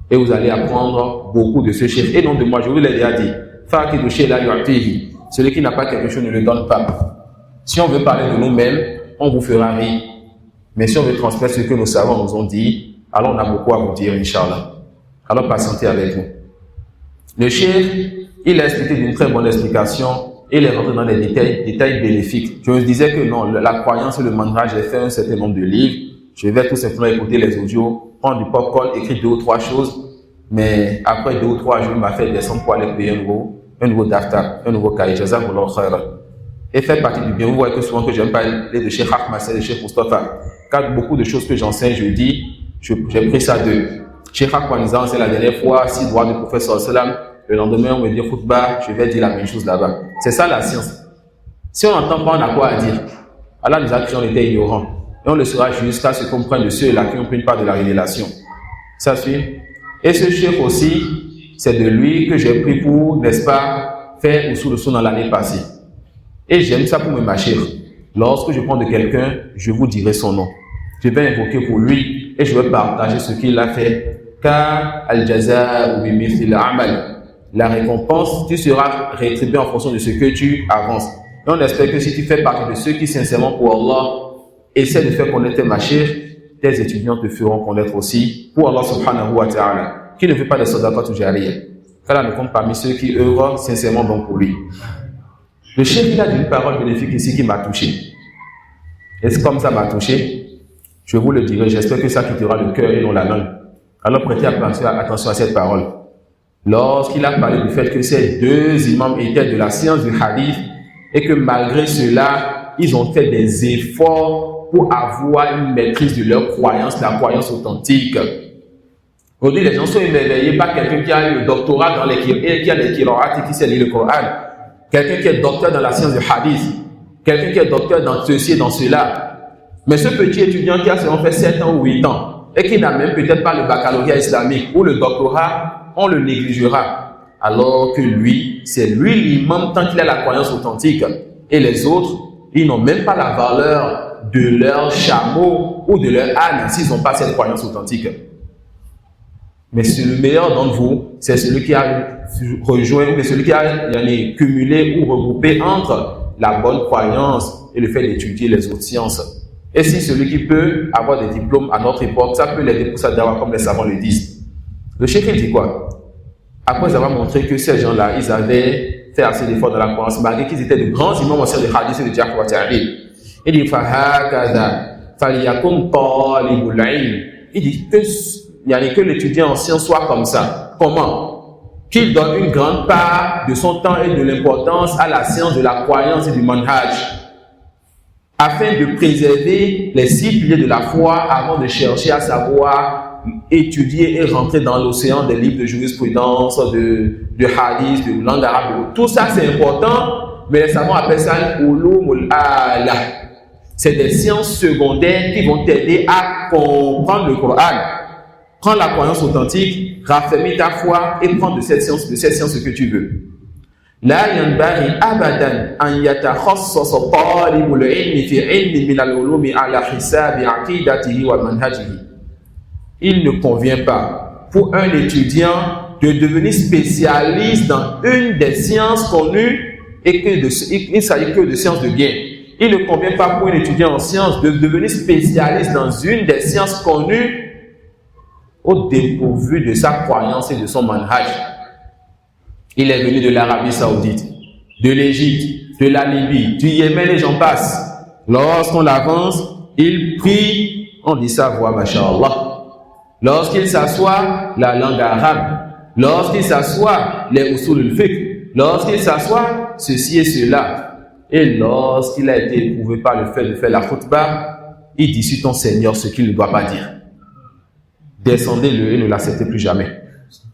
Et vous allez apprendre beaucoup de ce chef. Et non de moi, je vous l'ai déjà dit. Faqidu shay'an yu'tihi. Celui qui n'a pas quelque chose ne le donne pas. Si on veut parler de nous-mêmes, on vous fera rire. Mais si on veut transmettre ce que nos savants nous ont dit, alors on a beaucoup à vous dire, Inch'Allah. Alors patientez avec nous. Le cheikh, il a expliqué d'une très bonne explication. Il est rentré dans des détails bénéfiques. Je me disais que non, la croyance et le mandrage, j'ai fait un certain nombre de livres. Je vais tout simplement écouter les audios, prendre du popcorn, écrire 2 ou 3 choses. Mais après 2 ou 3 jours, il m'a fait descendre pour aller payer un nouveau daftar, un nouveau cahier. Jazakallah khairan. Et fait partie du bien. Vous voyez que souvent que j'aime parler de Cheikh Ahmed, de Cheikh Mustafa. Car beaucoup de choses que j'enseigne, je dis, j'ai pris ça d'eux. Cheikh Ahmed, c'est la dernière fois, 6 droits du prophète sallallahu alayhi wa sallam. Le lendemain, on me dit khutbah, je vais dire la même chose là-bas. C'est ça la science. Si on n'entend pas, on a quoi à dire. Allah nous a créés, on était ignorants. Et on le sera jusqu'à ce qu'on prenne de ceux-là qui ont pris une part de la révélation. Ça suit. Et ce cheikh aussi, c'est de lui que j'ai pris pour, n'est-ce pas, faire Usul le dans l'année passée. Et j'aime ça pour me mâcher. Lorsque je prends de quelqu'un, je vous dirai son nom. Je vais invoquer pour lui et je vais partager ce qu'il a fait. Car al-jazaa bi mithli al-amal. La récompense, tu seras rétribué en fonction de ce que tu avances. Et on espère que si tu fais partie de ceux qui, sincèrement, pour Allah, essaient de faire connaître tes machir, tes étudiants te feront connaître aussi pour Allah subhanahu wa ta'ala, qui ne fait pas de sadaqat ou jariyah. Car là, ne compte parmi ceux qui œuvrent sincèrement donc pour lui. Le chef, il a une parole bénéfique ici qui m'a touché. Et c'est comme ça m'a touché, je vous le dirai, j'espère que ça quittera le cœur et non la langue. Alors prêtez attention à cette parole. Lorsqu'il a parlé du fait que ces 2 imams étaient de la science du hadith et que malgré cela, ils ont fait des efforts pour avoir une maîtrise de leur croyance, la croyance authentique. Aujourd'hui, les gens sont émerveillés par quelqu'un qui a eu le doctorat dans les qira'at et qui sait lire le Coran. Quelqu'un qui est docteur dans la science du hadith. Quelqu'un qui est docteur dans ceci et dans cela. Mais ce petit étudiant qui a seulement fait 7 ans ou 8 ans et qui n'a même peut-être pas le baccalauréat islamique ou le doctorat, on le négligera. Alors que lui, c'est lui l'imam tant qu'il a la croyance authentique. Et les autres, ils n'ont même pas la valeur de leur chameau ou de leur âne s'ils n'ont pas cette croyance authentique. Mais le meilleur d'entre vous, c'est celui qui a rejoint, ou celui qui a cumulé ou regroupé entre la bonne croyance et le fait d'étudier les autres sciences. Et si celui qui peut avoir des diplômes à notre époque, ça peut l'aider pour sa dawa, comme les savants le disent. Le cheikh dit quoi? Après avoir montré que ces gens-là, ils avaient fait assez d'efforts dans la croyance, malgré qu'ils étaient de grands imams en sciences de hadith et de jarh wa ta'dil. Il dit il dit que l'étudiant en sciences soit comme ça. Comment? Qu'il donne une grande part de son temps et de l'importance à la science de la croyance et du manhaj, afin de préserver les 6 piliers de la foi avant de chercher à savoir étudier et rentrer dans l'océan des livres de jurisprudence, de hadith, de langue arabe. Tout ça c'est important, mais les savants appellent ça ulumul ala. C'est des sciences secondaires qui vont t'aider à comprendre le Coran, prendre la croyance authentique, raffermir ta foi et prendre de cette science ce que tu veux. لا ينبغي أبدا أن يتخصص طالب العلم في علم من العلوم على حساب عقيدته ومنهجه. Il ne convient pas pour un étudiant de devenir spécialiste dans une des sciences connues et qu'il ne s'agit que de sciences de bien. Il ne convient pas pour un étudiant en sciences de devenir spécialiste dans une des sciences connues au dépourvu de sa croyance et de son manhaj. Il est venu de l'Arabie Saoudite, de l'Égypte, de la Libye, du Yémen et j'en passe. Lorsqu'on avance, il prie, on dit sa voix, masha'Allah. Lorsqu'il s'assoit, la langue arabe. Lorsqu'il s'assoit, les usul al-fiqh. Lorsqu'il s'assoit, ceci et cela. Et lorsqu'il a été éprouvé par le fait de faire la khutbah, il dit sur ton Seigneur ce qu'il ne doit pas dire. Descendez-le et ne l'acceptez plus jamais.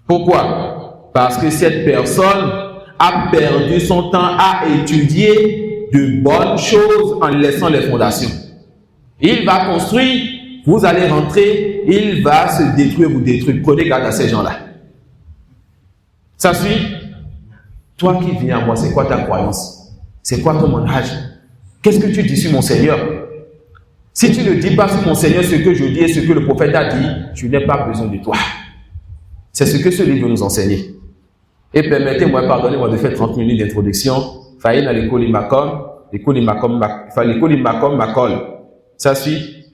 Pourquoi? Parce que cette personne a perdu son temps à étudier de bonnes choses en laissant les fondations. Il va construire, vous allez rentrer, il va se détruire, vous détruire. Prenez garde à ces gens-là. Ça suit? Toi qui viens à moi, c'est quoi ta croyance? C'est quoi ton manhaj? Qu'est-ce que tu dis sur mon Seigneur? Si tu ne dis pas sur mon Seigneur ce que je dis et ce que le prophète a dit, tu n'as pas besoin de toi. C'est ce que ce livre veut nous enseigner. Et permettez-moi, pardonnez-moi de faire 30 minutes d'introduction. Faïna l'école Makol. Ça suit.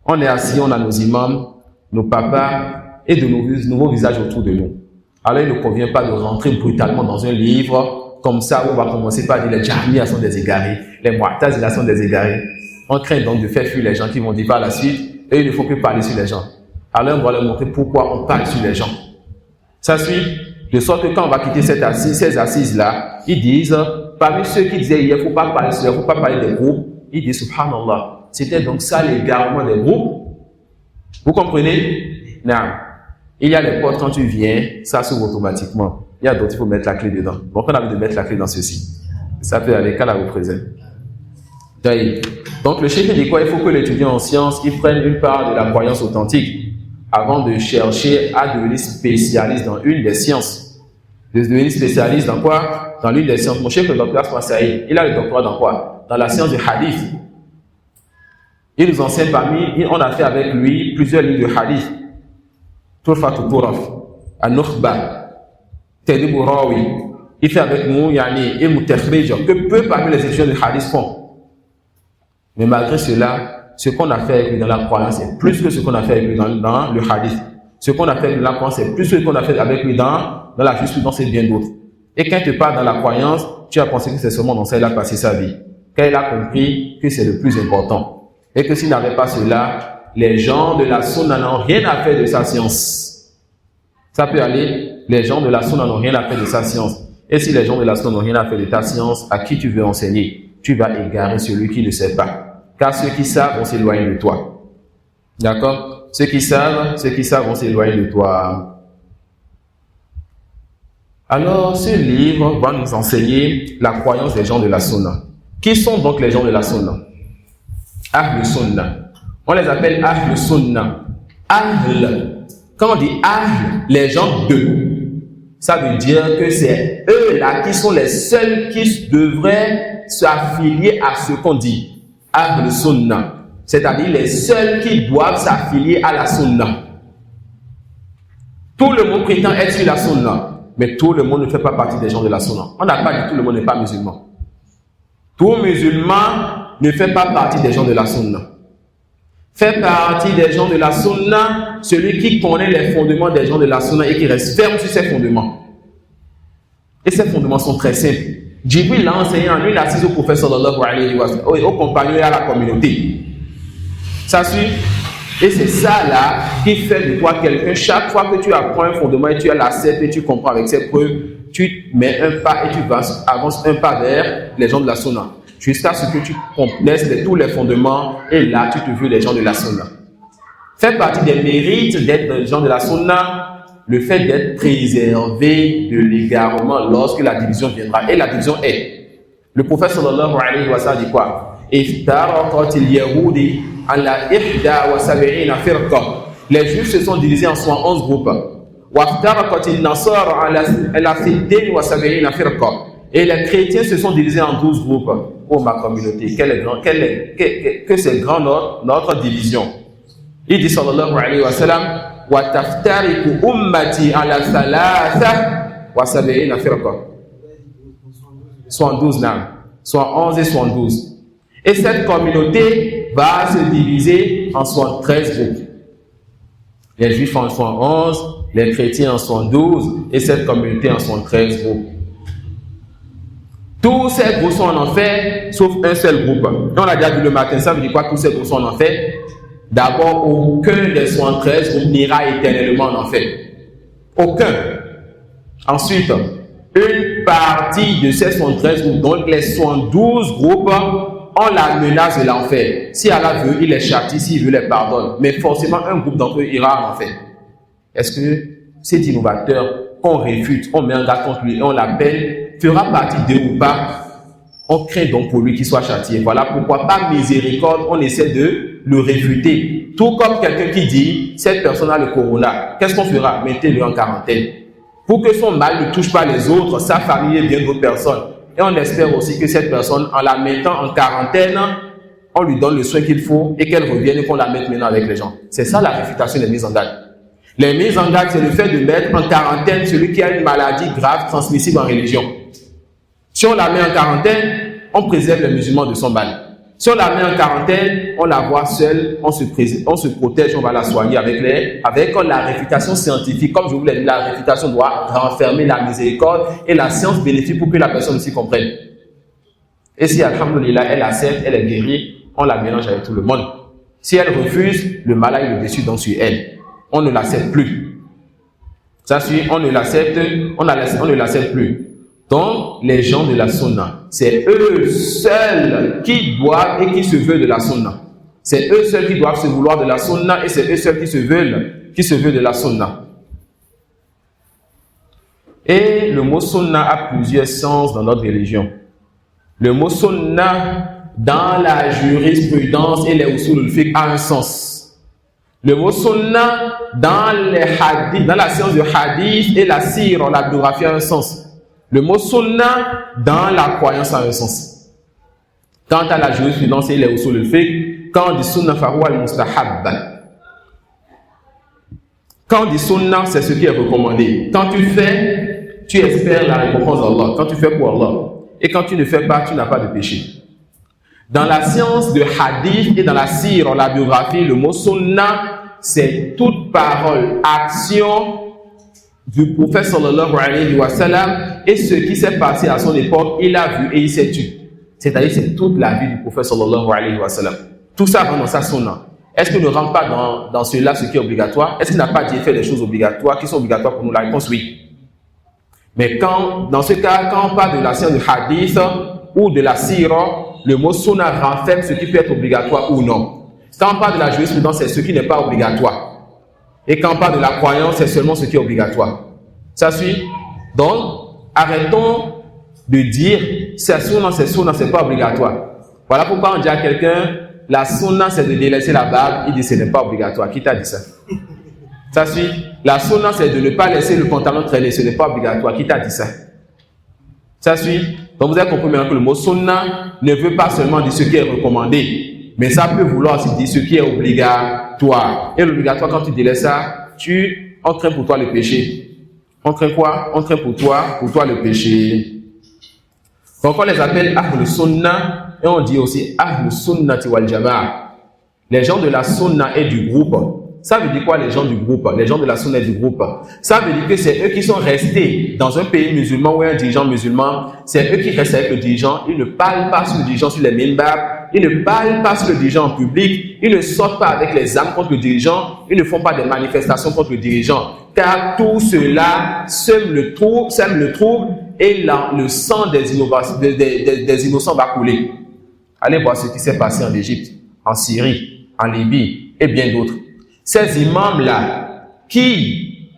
On est assis, on a nos imams, nos papas et de nouveaux visages autour de nous. Alors il ne convient pas de rentrer brutalement dans un livre comme ça où on va commencer par dire les Jahmiya sont des égarés, les Mu'tazila sont des égarés. On craint donc de faire fuir les gens qui vont dire par la suite et il ne faut plus parler sur les gens. Alors on va leur montrer pourquoi on parle sur les gens. Ça suit. De sorte que quand on va quitter ces assises-là, ils disent, parmi ceux qui disaient il ne faut pas parler sur, il ne faut pas parler des groupes, ils disent subhanallah. C'était donc ça l'égarement des groupes. Vous comprenez? Non. Il y a les portes quand tu viens, ça s'ouvre automatiquement. Il y a d'autres, il faut mettre la clé dedans. Donc on a envie de mettre la clé dans ceci. Ça peut aller, qu'à la représente. Donc le chef dit quoi? Il faut que l'étudiant en sciences, il prenne une part de la croyance authentique avant de chercher à devenir spécialiste dans une des sciences. De devenir spécialiste dans quoi? Dans l'une des sciences. Mon chef, le docteur Saïd, il a le doctorat dans quoi? Dans la science du hadith. Il nous enseigne on a fait avec lui plusieurs livres de hadith. Turfatu Turaf, An-Nukhba, Tadib Rawi. Il fait avec nous, Ilm Takhrij, que peu parmi les étudiants de hadith font. Mais malgré cela, ce qu'on a fait avec lui dans la croyance est plus que ce qu'on a fait avec lui dans le hadith. Ce qu'on a fait avec lui dans la croyance est plus que ce qu'on a fait avec lui dans la jurisprudence et bien d'autres. Et quand tu pars dans la croyance, tu as pensé que c'est seulement dans ça qu'il a passé sa vie. Quand il a compris que c'est le plus important. Et que s'il n'avait pas cela, les gens de la sunna n'ont rien à faire de sa science. Ça peut aller, les gens de la sunna n'ont rien à faire de sa science. Et si les gens de la sunna n'ont rien à faire de ta science, à qui tu veux enseigner? Tu vas égarer celui qui ne sait pas. Car ceux qui savent vont s'éloigner de toi. D'accord? Ceux qui savent vont s'éloigner de toi. Alors, ce livre va nous enseigner la croyance des gens de la sunna. Qui sont donc les gens de la sunna? Ahl sunna. On les appelle Ahl sunna. Ahl. Quand on dit Ahl, les gens d'eux, ça veut dire que c'est eux-là qui sont les seuls qui devraient s'affilier à ce qu'on dit. Ahl Sunnah, c'est-à-dire les seuls qui doivent s'affilier à la Sunnah. Tout le monde prétend être sur la Sunnah, mais tout le monde ne fait pas partie des gens de la Sunnah. On n'a pas dit tout le monde n'est pas musulman. Tout musulman ne fait pas partie des gens de la Sunnah. Fait partie des gens de la Sunnah celui qui connaît les fondements des gens de la Sunnah et qui reste ferme sur ses fondements. Et ces fondements sont très simples. Jibril l'a enseigné en lui, il assise au prophète sallallahu alayhi wa sallam, aux compagnons et à la communauté. Ça suit. Et c'est ça là qui fait de toi quelqu'un. Chaque fois que tu apprends un fondement et tu l'acceptes et tu comprends avec ses preuves, tu mets un pas et tu avances un pas vers les gens de la sunna. Jusqu'à ce que tu complètes tous les fondements et là tu te veux les gens de la sunna. Fait partie des mérites d'être des gens de la sunna, le fait d'être préservé de l'égarement lorsque la division viendra. Et la division est. Le prophète sallallahu alayhi wa sallam dit quoi? Iftaraqat al-yahudi ala 71 firqa. Les juifs se sont divisés en 11 groupes. Waftaraqat an-nasara ala 72 firqa. Et les chrétiens se sont divisés en 12 groupes. Oh ma communauté, que c'est grand notre division. Il dit sallallahu alayhi wa sallam وَتَفْتَرِكُ أُمَّتِي عَلَى 73 فِرْقَةً 72 nains, soit 11 et 72. Et cette communauté va se diviser en 73 groupes. Les juifs en sont 11, les chrétiens en sont 12 et cette communauté en sont 13 groupes. Tous ces groupes sont en enfer, sauf un seul groupe. Et on a déjà vu le matin, ça veut dire quoi? Tous ces groupes sont en enfer. D'abord, aucun des 73 groupes n'ira éternellement en enfer. Aucun. Ensuite, une partie de ces 73 groupes, donc les 72 groupes, ont la menace de l'enfer. Si Allah veut, il les châtie, s'il veut, les pardonne. Mais forcément, un groupe d'entre eux ira en enfer. Est-ce que cet innovateur qu'on réfute, on met un gars contre lui et on l'appelle, fera partie d'eux ou pas? On craint donc pour lui qu'il soit châtié. Voilà pourquoi, par miséricorde, on essaie de le réfuter. Tout comme quelqu'un qui dit, cette personne a le corona, qu'est-ce qu'on fera? Mettez-le en quarantaine. Pour que son mal ne touche pas les autres, sa famille et bien d'autres personnes. Et on espère aussi que cette personne, en la mettant en quarantaine, on lui donne le soin qu'il faut et qu'elle revienne et qu'on la mette maintenant avec les gens. C'est ça la réfutation des mises en garde. Les mises en garde, c'est le fait de mettre en quarantaine celui qui a une maladie grave transmissible en religion. Si on la met en quarantaine, on préserve les musulmans de son mal. Si on la met en quarantaine, on la voit seule, on se protège, on va la soigner avec la réfutation scientifique. Comme je vous l'ai dit, la réfutation doit renfermer la miséricorde et la science bénéfique pour que la personne aussi comprenne. Et si, alhamdoulilah, elle accepte, elle est guérie, on la mélange avec tout le monde. Si elle refuse, le malade est dessus donc sur elle. On ne l'accepte plus. Ça suit, on ne l'accepte plus. Donc, les gens de la sunna, c'est eux seuls qui doivent et qui se veulent de la sunna. C'est eux seuls qui doivent se vouloir de la sunna et c'est eux seuls qui se veulent de la sunna. Et le mot sunna a plusieurs sens dans notre religion. Le mot sunna, dans la jurisprudence et les usul al-fiqh, a un sens. Le mot sunna, dans les hadiths, dans la science du hadith et la sira, la biographie, a un sens. Le mot sunna, dans la croyance, a un sens. Quant à la jurisprudence et les usul al-fiqh, quand on dit sunna, fahuwa al-mustahab. Quand on dit sunna, c'est ce qui est recommandé. Quand tu fais, tu espères la récompense d'Allah. Quand tu fais pour Allah. Et quand tu ne fais pas, tu n'as pas de péché. Dans la science de hadith et dans la sira, la biographie, le mot sunna, c'est toute parole, action du prophète sallallahu alayhi wa sallam et ce qui s'est passé à son époque, il a vu et il s'est tu. C'est-à-dire, c'est toute la vie du prophète sallallahu alayhi wa sallam. Tout ça rentre dans sa sunna. Est-ce qu'il ne rentre pas dans cela ce qui est obligatoire? Est-ce qu'il n'a pas dit faire des choses obligatoires qui sont obligatoires pour nous? La réponse, oui. Mais dans ce cas, quand on parle de la science du hadith ou de la sira, le mot sunna renferme ce qui peut être obligatoire ou non. Quand on parle de la jurisprudence, c'est ce qui n'est pas obligatoire. Et quand on parle de la croyance, c'est seulement ce qui est obligatoire. Ça suit? Donc, arrêtons de dire c'est sunna, c'est pas obligatoire. Voilà pourquoi on dit à quelqu'un, la sunna, c'est de délaisser la barbe. Il dit ce n'est pas obligatoire. Qui t'a dit ça? Ça suit? La sunna, c'est de ne pas laisser le pantalon traîner. Ce n'est pas obligatoire. Qui t'a dit ça? Ça suit? Donc, vous avez compris maintenant que le mot sunna ne veut pas seulement dire ce qui est recommandé, mais ça peut vouloir aussi dire ce qui est obligatoire. Et l'obligatoire, quand tu délaisses ça, tu entraînes pour toi le péché. Entraîne quoi? Entraîne pour toi le péché. Donc, on les appelle Ahl Sunna et on dit aussi Ahl Sunnati wal Jama'a. Les gens de la Sunna et du groupe. Ça veut dire quoi, les gens du groupe? Les gens de la Sunna et du groupe. Ça veut dire que c'est eux qui sont restés dans un pays musulman ou un dirigeant musulman. C'est eux qui restent avec le dirigeant. Ils ne parlent pas sur le dirigeant sur les minbars. Ils ne parlent pas sur le dirigeant en public. Ils ne sortent pas avec les armes contre le dirigeant. Ils ne font pas des manifestations contre le dirigeant. Car tout cela sème le trouble et le sang des innocents va couler. Allez voir ce qui s'est passé en Égypte, en Syrie, en Libye et bien d'autres. Ces imams-là, qui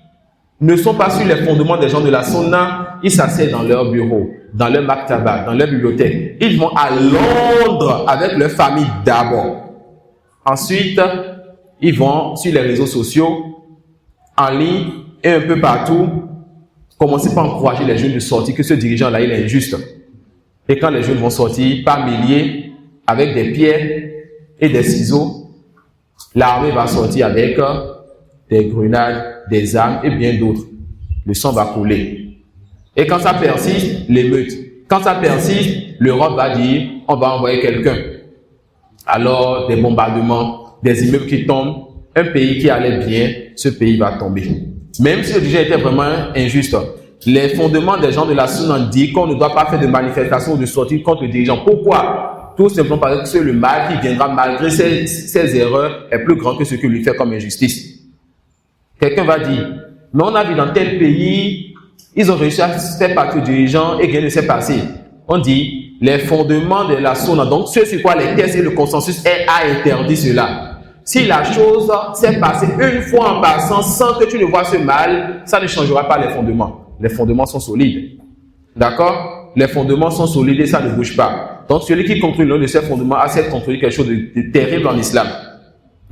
ne sont pas sur les fondements des gens de la Sunna, ils s'asseyent dans leur bureau, dans leur maktaba, dans leur bibliothèque. Ils vont à Londres avec leur famille d'abord. Ensuite, ils vont sur les réseaux sociaux, en ligne et un peu partout, commencer par encourager les jeunes de sortir, que ce dirigeant-là, il est injuste. Et quand les jeunes vont sortir par milliers, avec des pierres et des ciseaux, l'armée va sortir avec des grenades, des armes et bien d'autres. Le sang va couler. Et quand ça persiste, l'émeute. Quand ça persiste, l'Europe va dire, on va envoyer quelqu'un. Alors, des bombardements, des immeubles qui tombent, un pays qui allait bien, ce pays va tomber. Même si le dirigeant était vraiment injuste, les fondements des gens de la Sunna disent qu'on ne doit pas faire de manifestation ou de sortie contre le dirigeant. Pourquoi? Tout simplement parce que le mal qui viendra malgré ses erreurs est plus grand que ce que lui fait comme injustice. Quelqu'un va dire, mais on a vu dans tel pays, ils ont réussi à faire partie aux dirigeants et rien ne s'est passé. On dit, les fondements de la Sunna, donc ce sur quoi les tests et le consensus a interdit cela. Si la chose s'est passée une fois en passant sans que tu ne vois ce mal, ça ne changera pas les fondements. Les fondements sont solides. D'accord? Les fondements sont solides et ça ne bouge pas. Donc celui qui contrôle l'un de ces fondements a cette contrôler quelque chose de terrible en islam.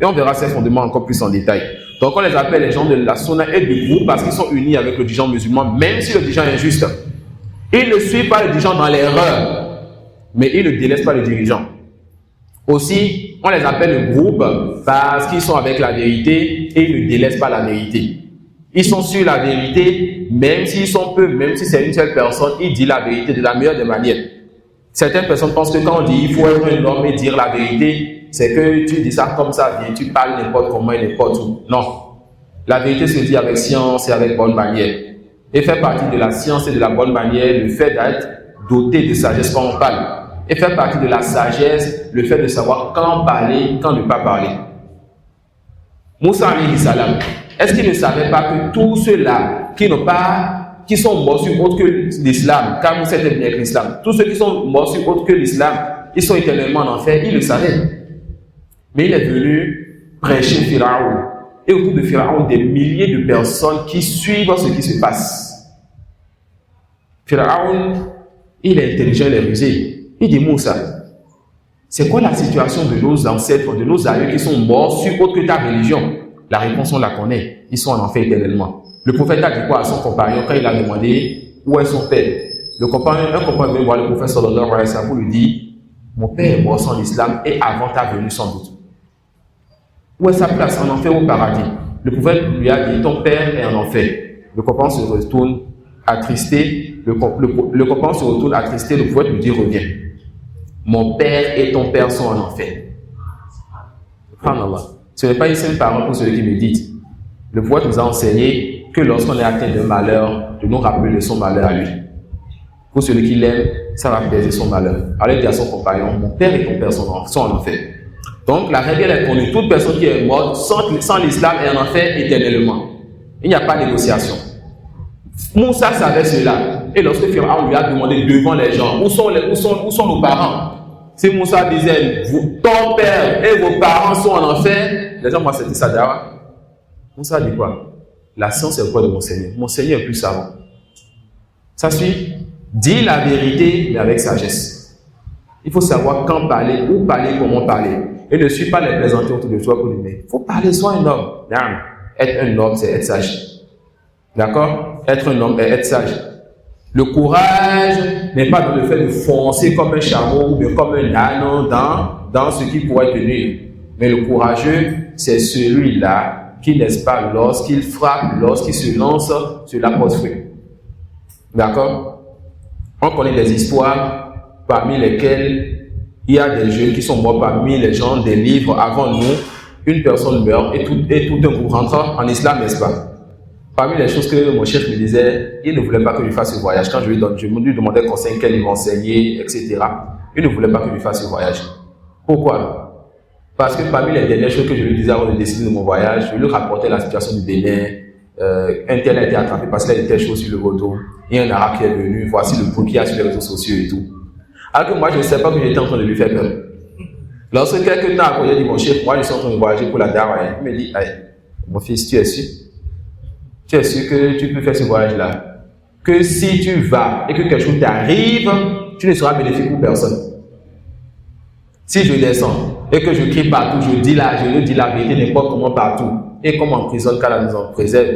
Et on verra ces fondements encore plus en détail. Donc on les appelle les gens de la Sunna et du groupe parce qu'ils sont unis avec le dirigeant musulman, même si le dirigeant est injuste. Ils ne suivent pas le dirigeant dans l'erreur, mais ils ne délaissent pas le dirigeant. Aussi, on les appelle le groupe parce qu'ils sont avec la vérité et ils ne délaissent pas la vérité. Ils sont sur la vérité, même s'ils sont peu, même si c'est une seule personne, il dit la vérité de la meilleure des manières. Certaines personnes pensent que quand on dit il faut être un homme et dire la vérité, c'est que tu dis ça comme ça, bien, tu parles n'importe comment et n'importe où. Non. La vérité se dit avec science et avec bonne manière. Et fait partie de la science et de la bonne manière le fait d'être doté de sagesse quand on parle. Et fait partie de la sagesse le fait de savoir quand parler, quand ne pas parler. Moussa alayhi salam, est-ce qu'il ne savait pas que tous ceux-là qui sont morts sur autre que l'islam, car Moussa était venu avec l'islam, tous ceux qui sont morts sur autre que l'islam, ils sont éternellement en enfer, il le savait. Mais il est venu prêcher Pharaon. Et autour de Pharaon, des milliers de personnes qui suivent ce qui se passe. Pharaon, il est intelligent, il est rusé. Il dit, Moussa, c'est quoi la situation de nos ancêtres, de nos aïeux qui sont morts sur autre que ta religion? La réponse, on la connaît. Ils sont en enfer éternellement. Le prophète a dit quoi à son compagnon quand il a demandé où est son père? Un compagnon vient voir le prophète sallallahu alayhi wa sallam pour lui dire, mon père est mort sans l'islam et avant ta venue sans doute. Où est sa place? En enfer ou au paradis? Le prophète lui a dit, ton père est en enfer. Le compagnon se retourne attristé. Le compagnon se retourne attristé. Le prophète lui dit, reviens. Mon père et ton père sont en enfer. Subhanallah. Ce n'est pas une simple parole pour celui qui médite. Le prophète nous a enseigné que lorsqu'on est atteint d'un malheur, de nous rappeler de son malheur à lui. Pour celui qui l'aime, ça va peser son malheur. Alors il dit à son compagnon, mon père et ton père sont en enfer. Donc la règle est connue. Toute personne qui est morte sans l'islam est en enfer éternellement. Il n'y a pas de négociation. Moussa savait cela. Et lorsque Pharaon lui a demandé devant les gens, où sont nos parents? Si Moussa disait, ton père et vos parents sont en enfer, les gens vont accepter ça d'ailleurs. Moussa dit quoi? La science est le corps de mon Seigneur. Mon Seigneur est plus savant. Ça suit. Dis la vérité, mais avec sagesse. Il faut savoir quand parler, où parler, comment parler. Et ne suis pas les plaisanter autour de toi pour dire, mais il faut parler, sois un homme. Non. Être un homme, c'est être sage. D'accord? Être un homme et être sage. Le courage n'est pas dans le fait de foncer comme un chameau ou bien comme un âne dans ce qui pourrait tenir. Mais le courageux, c'est celui-là qui, n'est-ce pas, lorsqu'il frappe, lorsqu'il se lance, cela porte fruit. D'accord? On connaît des histoires parmi lesquelles il y a des jeunes qui sont morts parmi les gens des livres avant nous. Une personne meurt et tout un groupe rentre en islam, n'est-ce pas? Parmi les choses que mon chef me disait, il ne voulait pas que je fasse ce voyage. Quand je lui demandais conseil, quel il m'enseignait, etc., il ne voulait pas que je fasse ce voyage. Pourquoi? Parce que parmi les dernières choses que je lui disais avant de décider de mon voyage, je lui rapportais la situation du Bénin. Un tel a été attrapé parce qu'il y a des choses sur le retour. Il y a un arabe qui est venu, voici le bruit qu'il y a sur les réseaux sociaux et tout. Alors que moi, je ne sais pas que j'étais en train de lui faire peur. Lorsque quelques temps après, il dit, mon chef, moi je suis en train de voyager pour la Dawa. Il me dit, mon fils, tu es sûr? Tu es sûr que tu peux faire ce voyage-là? Que si tu vas et que quelque chose t'arrive, tu ne seras bénéfique pour personne. Si je descends et que je crie partout, je dis la vérité n'importe comment partout, et comme en prison, qu'Allah nous en préserve,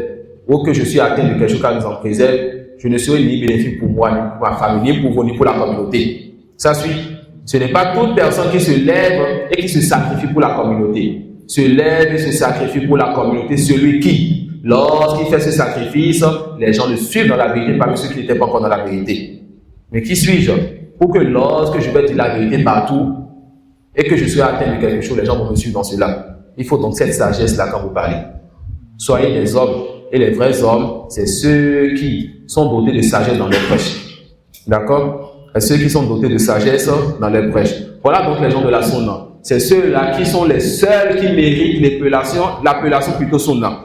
ou que je suis atteint de quelque chose qu'Allah nous en préserve, je ne serai ni bénéfique pour moi, ni pour ma famille, ni pour vous, ni pour la communauté. Ça suit. Ce n'est pas toute personne qui se lève et qui se sacrifie pour la communauté. Se lève et se sacrifie pour la communauté, celui qui, lorsqu'il fait ce sacrifice, les gens le suivent dans la vérité parmi ceux qui n'étaient pas encore dans la vérité. Mais qui suis-je? Pour que lorsque je vais dire la vérité partout et que je sois atteint de quelque chose, les gens vont me suivre dans cela. Il faut donc cette sagesse-là quand vous parlez. Soyez des hommes. Et les vrais hommes, c'est ceux qui sont dotés de sagesse dans leur prêche. D'accord? Et ceux qui sont dotés de sagesse dans leur prêche. Voilà donc les gens de la Sunna. C'est ceux-là qui sont les seuls qui méritent l'appellation plutôt Sunna.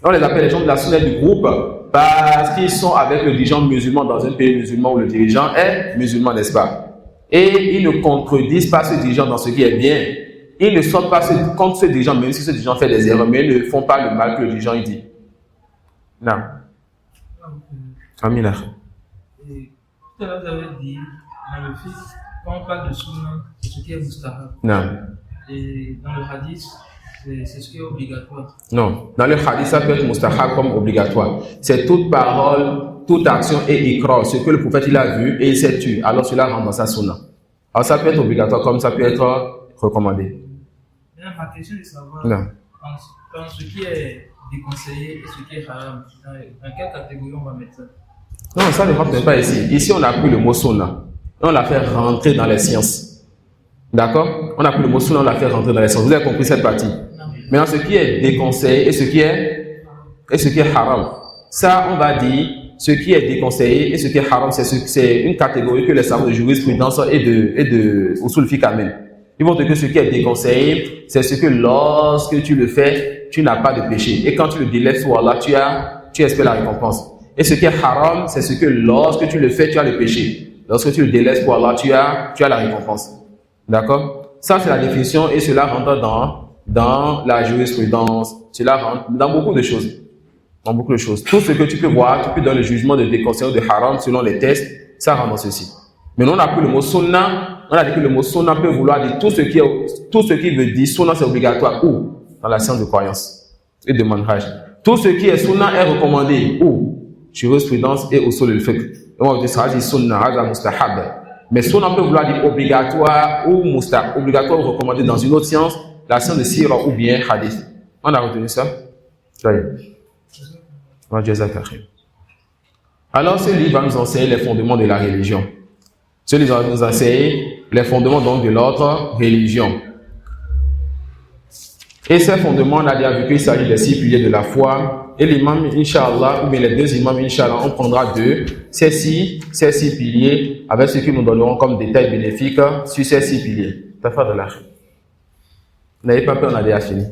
On les appelle les gens de la Sunna du groupe parce qu'ils sont avec le dirigeant musulman dans un pays musulman où le dirigeant est musulman, n'est-ce pas? Et ils ne contredisent pas ce dirigeant dans ce qui est bien. Ils ne sortent pas contre ce dirigeant, même si ce dirigeant fait des erreurs, mais ils ne font pas le mal que le dirigeant il dit. Non. Amina. Et tout à l'heure, vous avez dit, dans le fiqh, quand on parle de sunna, c'est ce qui est mustahab. Non. Et dans le hadith, c'est ce qui est obligatoire. Non. Dans le hadith, ça peut être mustahab comme obligatoire. C'est toute parole, toute action et ikrar, ce que le prophète il a vu et il s'est tué. Alors cela rentre dans sa sunna. Alors ça peut être obligatoire comme ça peut être recommandé. Ma question est de savoir, Non. dans ce qui est déconseillé et ce qui est haram? Dans quelle catégorie on va mettre ça? Non, ça ne rentre pas ici. Ici, on a pris le mot sunna et on l'a fait rentrer dans les sciences. D'accord? On a pris le mot sunna, on l'a fait rentrer dans les sciences. Vous avez compris cette partie? Maintenant, ce qui est déconseillé et ce qui est haram, ça, on va dire, ce qui est déconseillé et ce qui est haram, c'est une catégorie que les savants de jurisprudence et de usul fiqh amènent. Ils vont te dire que ce qui est déconseillé, c'est ce que lorsque tu le fais, tu n'as pas de péché. Et quand tu le délaisses pour Allah, tu espères la récompense. Et ce qui est haram, c'est ce que lorsque tu le fais, tu as le péché. Lorsque tu le délaisses pour Allah, tu as la récompense. D'accord? Ça, c'est la définition et cela rentre dans la jurisprudence. Cela rentre dans beaucoup de choses. Dans beaucoup de choses. Tout ce que tu peux voir, tu peux donner le jugement de déconseil ou de haram selon les tests, ça rentre dans ceci. Maintenant, on a pris le mot sunna. On a dit que le mot sunna peut vouloir dire tout ce qui veut dire sunna, c'est obligatoire où? Dans la science de croyance et de manhaj. Tout ce qui est sunna est recommandé où? Jurisprudence et usul al-fiqh. On va dire ça, c'est sunna, hada mustahab. Mais sunna peut vouloir dire obligatoire ou mustahab, obligatoire ou recommandé dans une autre science, la science de sira ou bien hadith. On a retenu ça? Ça y est. Alors, ce livre va nous enseigner les fondements de la religion. Ce livre va nous enseigner les fondements donc de notre religion. Et ces fondements, on a déjà vu qu'il s'agit des 6 piliers de la foi. Et l'imam, Inch'Allah, ou bien les 2 imams, Inch'Allah, on prendra ces six piliers avec ce que nous donnerons comme détails bénéfiques sur ces 6 piliers. Tafadala. N'ayez pas peur, on a déjà fini.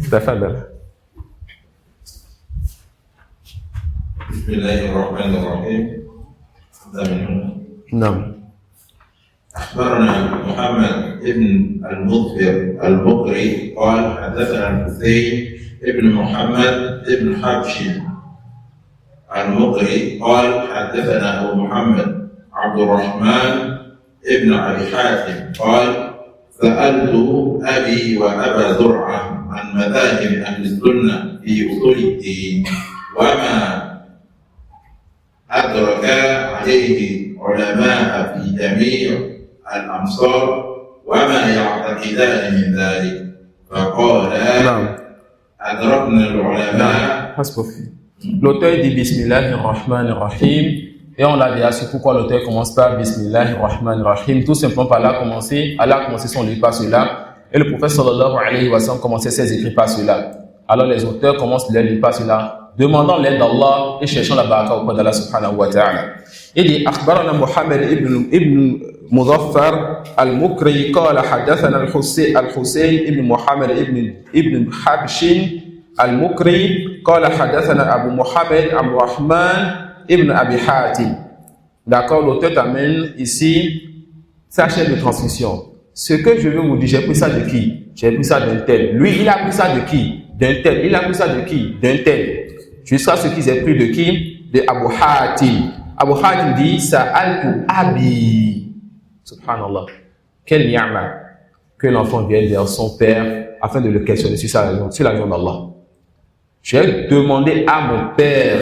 Tafadala. بسم الله الرحمن الرحيم. نعم. أخبرنا محمد بن المظفر المقري قال حدثنا الحسين بن محمد بن حبش المقري قال حدثنا أبو محمد عبد الرحمن بن أبي حاتم قال سألت أبي وأبا زرعة عن مذاهب أهل السنة في أصول الدين وما أدرك عليه علماء في جميع الأمصار وما يعتقدان من ذلك فقال أدركنا العلماء. L'auteur dit Bismillahirrahmanirrahim et on l'a dit c'est pourquoi l'auteur commence par Bismillahirrahmanirrahim, tout simplement par là Allah a commencé son livre par cela et le prophète sallallahu alayhi wa sallam commençait ses écrits par cela. Alors les auteurs commencent leur livre par cela, demandant l'aide d'Allah et cherchant la baraka auprès d'Allah subhanahu wa ta'ala. Il dit أخبرنا محمد ابن مظفر المقري قال حدثنا الحسين ابن محمد ابن حبش المقري قال حدثنا أبو محمد عبد الرحمن ابن أبي حاتم. D'accord, l'auteur t'amène ici sa chaîne de transmission. Ce que je veux vous dire, j'ai pris ça de qui? J'ai pris ça d'un tel. Lui, il a pris ça de qui? D'un tel. Il a pris ça de qui? D'un tel. Jusqu'à ce qu'ils aient pris de qui? De Abu Hatim. Abu Hatim dit Sa'altu Abi. Subhanallah. Quel ni'ma que l'enfant vienne vers son père afin de le questionner sur la raison d'Allah. J'ai demandé à mon père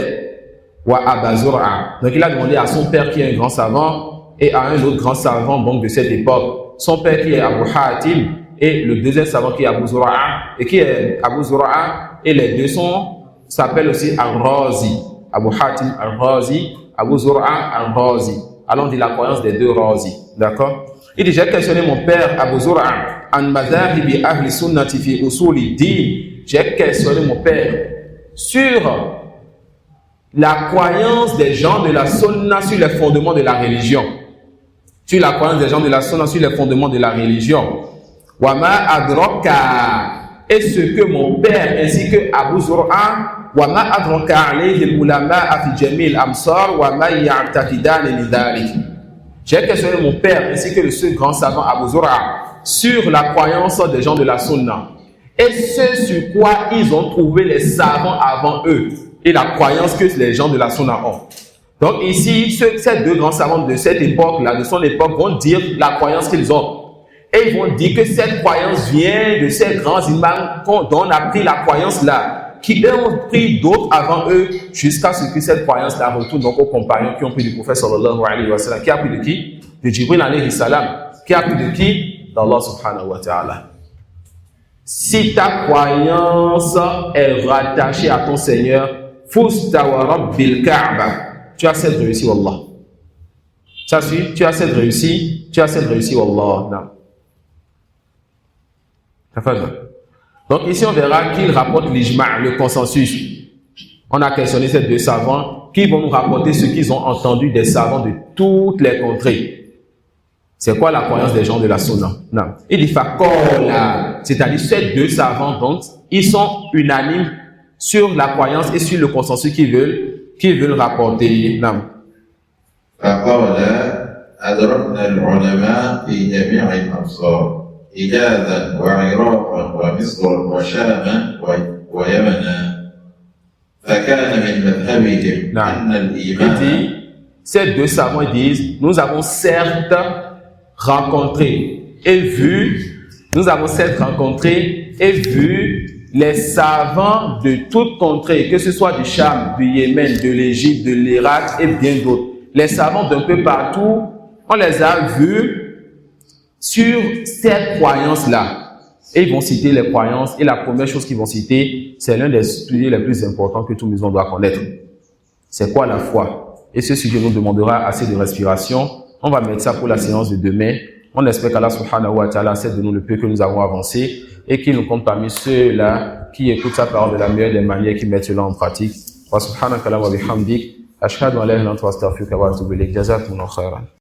wa Aba Zur'a. Donc il a demandé à son père qui est un grand savant et à un autre grand savant donc de cette époque. Son père qui est Abu Hatim et le deuxième savant qui est Abu Zur'a et qui est Abu Zur'a et les deux s'appellent aussi Al-Razi. Abu Hatim Al-Razi, Abu Zur'a Al-Razi. Allons dire la croyance des deux Razi. D'accord? Il dit, j'ai questionné mon père Abu Zur'a an madhahibi ahli sunnati fi usuli din. J'ai questionné mon père sur la croyance des gens de la sunna sur les fondements de la religion. Sur la croyance des gens de la sunna sur les fondements de la religion. Wa ma adraka. Et ce que mon père ainsi que Abu Zur'a wa ma adraka alayhi al-ulama fi jami' al-amsar wa ma ya'taqidan li dhalik. J'ai questionné mon père ainsi que ce grand savant Abu Zur'a sur la croyance des gens de la sunna et ce sur quoi ils ont trouvé les savants avant eux et la croyance que les gens de la sunna ont. Donc ici, ces deux grands savants de cette époque-là, de son époque, vont dire la croyance qu'ils ont. Et ils vont dire que cette croyance vient de ces grands imams dont on a pris la croyance-là, qui eux ont pris d'autres avant eux, jusqu'à ce que cette croyance-là retourne donc aux compagnons qui ont pris du prophète sallallahu alayhi wa sallam. Qui a pris de qui? De Jibril alayhi salam. Qui a pris de qui? D'Allah subhanahu wa ta'ala. Si ta croyance est rattachée à ton Seigneur, fusta wa rabbil Kaaba. Tu as cette réussite, Wallah. Ça suit, tu as cette réussite, Wallah. Non. Ça fait bien. Donc ici, on verra qu'il rapporte l'ijma', le consensus. On a questionné ces deux savants qui vont nous rapporter ce qu'ils ont entendu des savants de toutes les contrées. C'est quoi la croyance des gens de la Sunna? Non. Il dit Fakola, c'est-à-dire ces deux savants, donc, ils sont unanimes sur la croyance et sur le consensus qu'ils veulent rapporter. Non. فقال أدركنا العلماء في جميع الأمصار حجازا وعراقا ومصر وشاما ويمنا فكان من مذهبهم أن الإيمان. Ces deux savants disent, nous avons certes rencontré et vu les savants de toutes contrées, que ce soit du Cham, du Yémen, de l'Égypte, de l'Irak et bien d'autres. Les savants d'un peu partout, on les a vus sur cette croyance-là. Et ils vont citer les croyances. Et la première chose qu'ils vont citer, c'est l'un des sujets les plus importants que tout musulman doit connaître. C'est quoi la foi? Et ce sujet nous demandera assez de respiration. On va mettre ça pour la séance de demain. On espère qu'Allah subhanahu wa ta'ala accepte de nous le peu que nous avons avancé et qu'il nous compte parmi ceux-là qui écoutent sa parole de la meilleure des manières, qui mettent cela en pratique. Wa subhanaka wa bihamdik. Ashhadu an la ilaha illa anta astaghfiruka wa atubu ilayk. Jazakumullahu khairan.